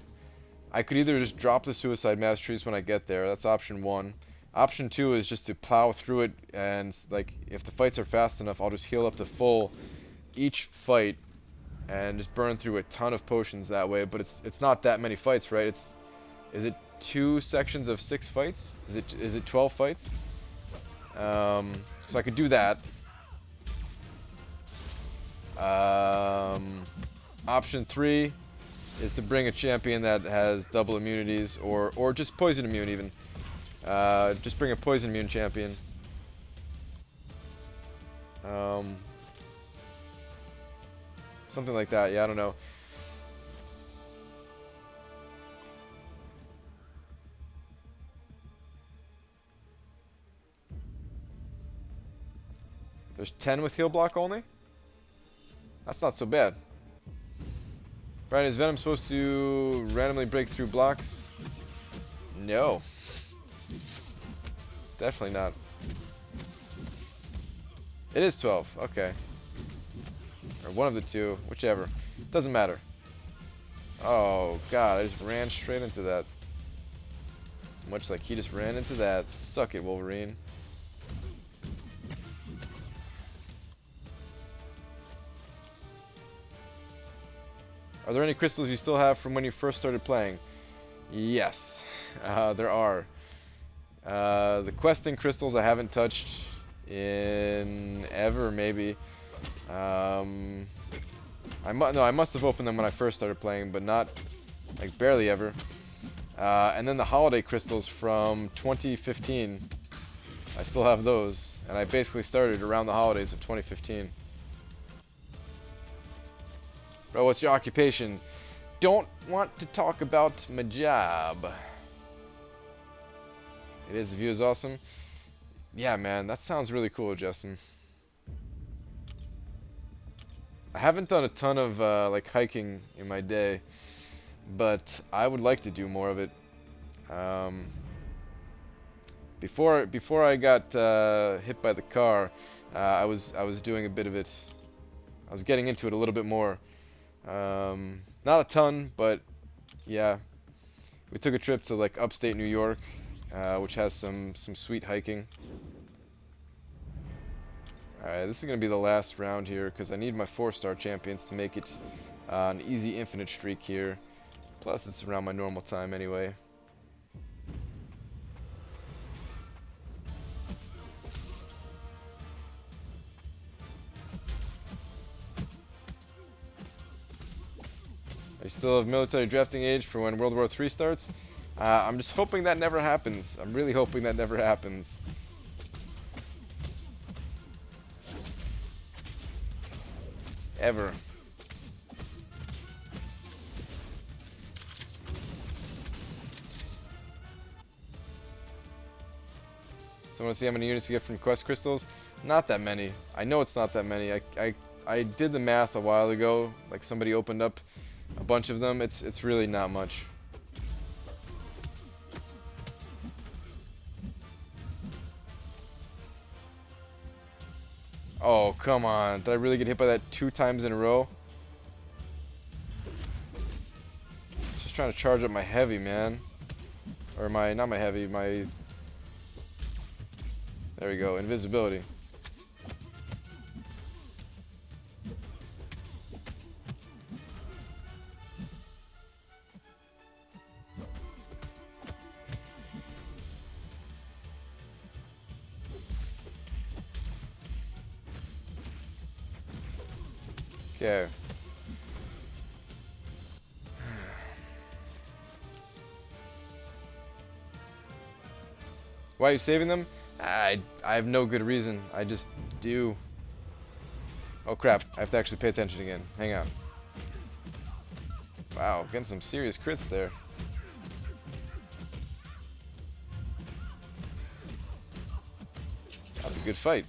A: I could either just drop the suicide masteries when I get there. That's option one. Option two is just to plow through it, and like if the fights are fast enough, I'll just heal up to full each fight and just burn through a ton of potions that way. But it's not that many fights, right? Is it 2 sections of 6 fights? Is it 12 fights? So I could do that. Option 3 is to bring a champion that has double immunities, or just poison immune even. Just bring a poison immune champion. Something like that, yeah, I don't know. There's 10 with heal block only? That's not so bad. Brian, is Venom supposed to randomly break through blocks? No. Definitely not. It is 12, okay. Or one of the two, whichever. Doesn't matter. Oh god, I just ran straight into that. Much like he just ran into that. Suck it, Wolverine. Are there any crystals you still have from when you first started playing? Yes, there are. The questing crystals I haven't touched in ever, maybe. I must have opened them when I first started playing, but not, like, barely ever. And then the holiday crystals from 2015. I still have those, and I basically started around the holidays of 2015. Bro, what's your occupation? Don't want to talk about my job. It is, the view is awesome. Yeah, man, that sounds really cool, Justin. I haven't done a ton of like hiking in my day, but I would like to do more of it. Before I got hit by the car, I was doing a bit of it. I was getting into it a little bit more. Not a ton, but yeah. We took a trip to like upstate New York, which has some sweet hiking. Alright, this is going to be the last round here because I need my 4-star champions to make it an easy infinite streak here. Plus, it's around my normal time anyway. I still have military drafting age for when World War III starts. I'm just hoping that never happens. I'm really hoping that never happens. Ever. So I want to see how many units you get from quest crystals. Not that many. I know it's not that many. I did the math a while ago. Like somebody opened up a bunch of them. It's really not much. Oh, come on. Did I really get hit by that 2 times in a row? Just trying to charge up my heavy, man. Or my, not my heavy, my... There we go, invisibility. Okay. Why are you saving them? I have no good reason. I just do. Oh crap, I have to actually pay attention again. Hang on. Wow, getting some serious crits there. That's a good fight.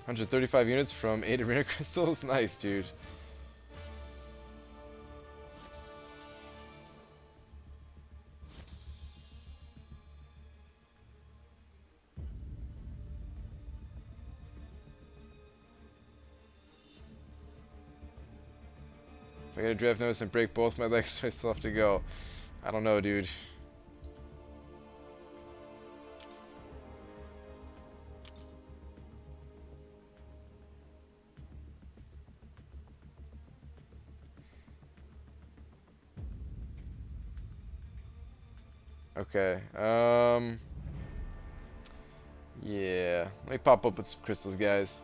A: $135 units from 8 arena crystals? Nice, dude. If I get a draft notice and break both my legs, do I still have to go? I don't know, dude. Okay, yeah, let me pop up with some crystals, guys.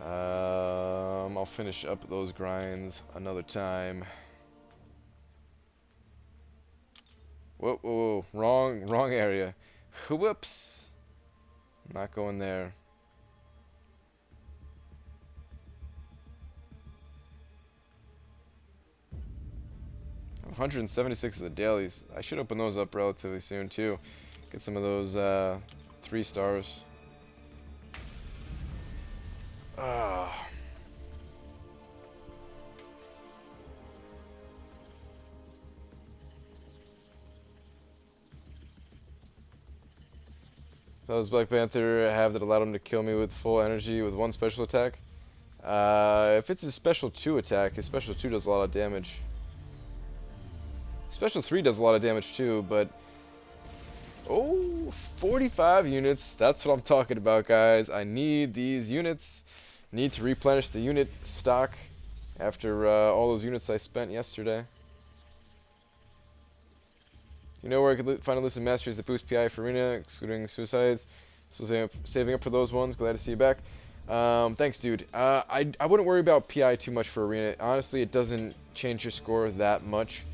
A: I'll finish up those grinds another time. Whoa, whoa, whoa. Wrong area. Whoops. Not going there. I have 176 of the dailies. I should open those up relatively soon too. Get some of those 3 stars. Does Black Panther have that allowed him to kill me with full energy with 1 special attack? If it's a special 2 attack, his special 2 does a lot of damage. Special 3 does a lot of damage too, but... Oh, 45 units. That's what I'm talking about, guys. I need these units. Need to replenish the unit stock after all those units I spent yesterday. You know where I could find a list of masteries that boost PI for Arena, excluding suicides. So saving up for those ones. Glad to see you back. Thanks, dude. I wouldn't worry about PI too much for Arena. Honestly, it doesn't change your score that much.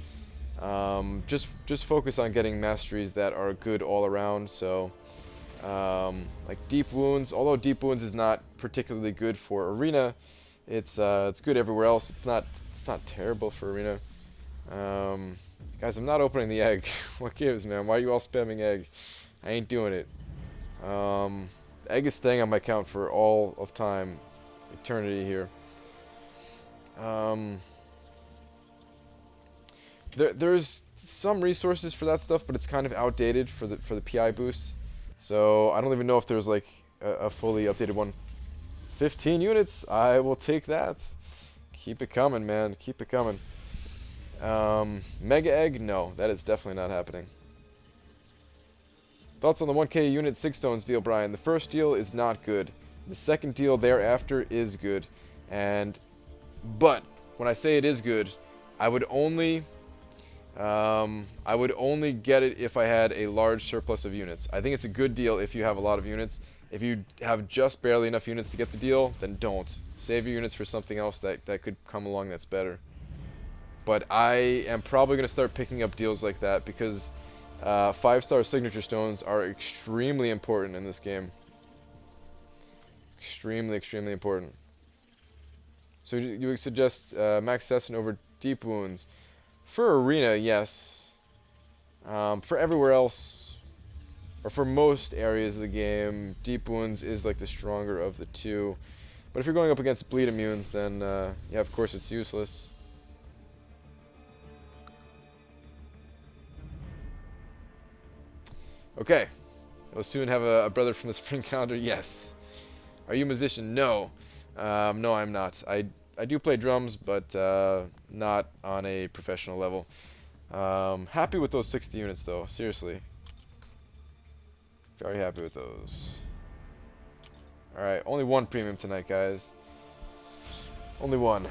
A: Just focus on getting masteries that are good all around. So, like Deep Wounds. Although Deep Wounds is not particularly good for Arena, it's good everywhere else. It's not terrible for Arena. Guys, I'm not opening the egg. What gives, man? Why are you all spamming egg? I ain't doing it. Egg is staying on my account for all of time, eternity here. There's some resources for that stuff, but it's kind of outdated for the PI boost. So I don't even know if there's like a fully updated one. 15 units, I will take that. Keep it coming, man. Keep it coming. Mega egg, no, that is definitely not happening. Thoughts on the 1k unit 6 stones deal, Brian? The first deal is not good. The second deal thereafter is good. But when I say it is good, I would only get it if I had a large surplus of units. I think it's a good deal if you have a lot of units. If you have just barely enough units to get the deal, then don't. Save your units for something else that could come along that's better. But I am probably going to start picking up deals like that because 5-star signature stones are extremely important in this game. Extremely, extremely important. So you would suggest Max Session over Deep Wounds. For Arena, yes. For everywhere else, or for most areas of the game, Deep Wounds is like the stronger of the two. But if you're going up against Bleed Immunes, then yeah, of course it's useless. Okay. We'll soon have a brother from the spring calendar. Yes. Are you a musician? No. No, I'm not. I do play drums, but not on a professional level. Happy with those 60 units, though. Seriously. Very happy with those. Alright, only one premium tonight, guys. Only one.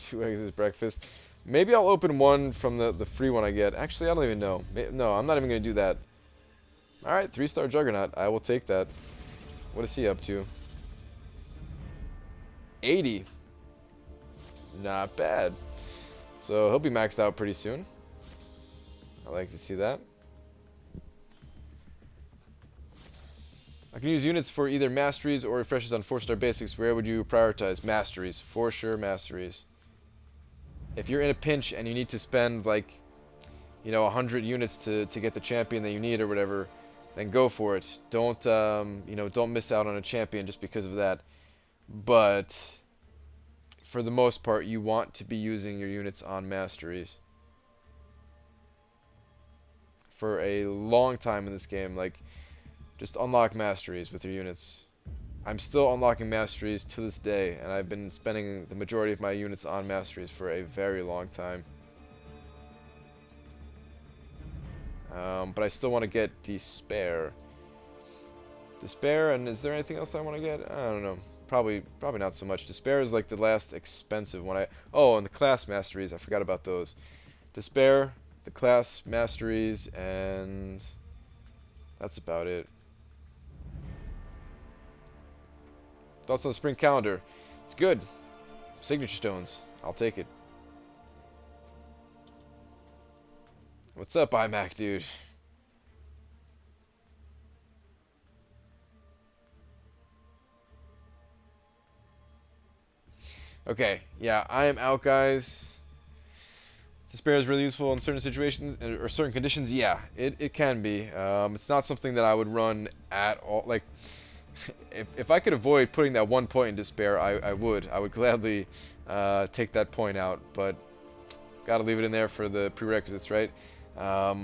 A: Two eggs is breakfast. Maybe I'll open one from the free one I get. Actually, I don't even know. No, I'm not even going to do that. Alright, 3-star Juggernaut. I will take that. What is he up to? 80. Not bad. So he'll be maxed out pretty soon. I like to see that. I can use units for either masteries or refreshes on 4-star basics. Where would you prioritize? Masteries. For sure, masteries. If you're in a pinch and you need to spend, like, 100 units to get the champion that you need or whatever, then go for it. Don't, don't miss out on a champion just because of that. But for the most part, you want to be using your units on masteries. For a long time in this game, like, just unlock masteries with your units. I'm still unlocking masteries to this day, and I've been spending the majority of my units on masteries for a very long time. But I still want to get Despair. Despair, and is there anything else I want to get? I don't know. Probably not so much. Despair is like the last expensive one. Oh, and the class masteries. I forgot about those. Despair, the class masteries, and that's about it. Thoughts on the spring calendar? It's good. Signature stones. I'll take it. What's up, iMac, dude? Okay, yeah, I am out, guys. Despair is really useful in certain situations or certain conditions. Yeah, it can be. It's not something that I would run at all. Like, if I could avoid putting that 1 point in Despair, I would. I would gladly take that point out, but gotta leave it in there for the prerequisites, right? But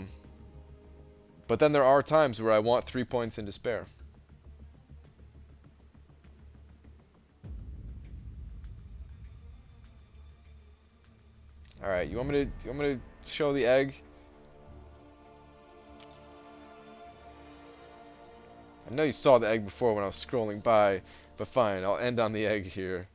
A: then there are times where I want 3 points in Despair. All right, you want me to show the egg? I know you saw the egg before when I was scrolling by, but fine, I'll end on the egg here.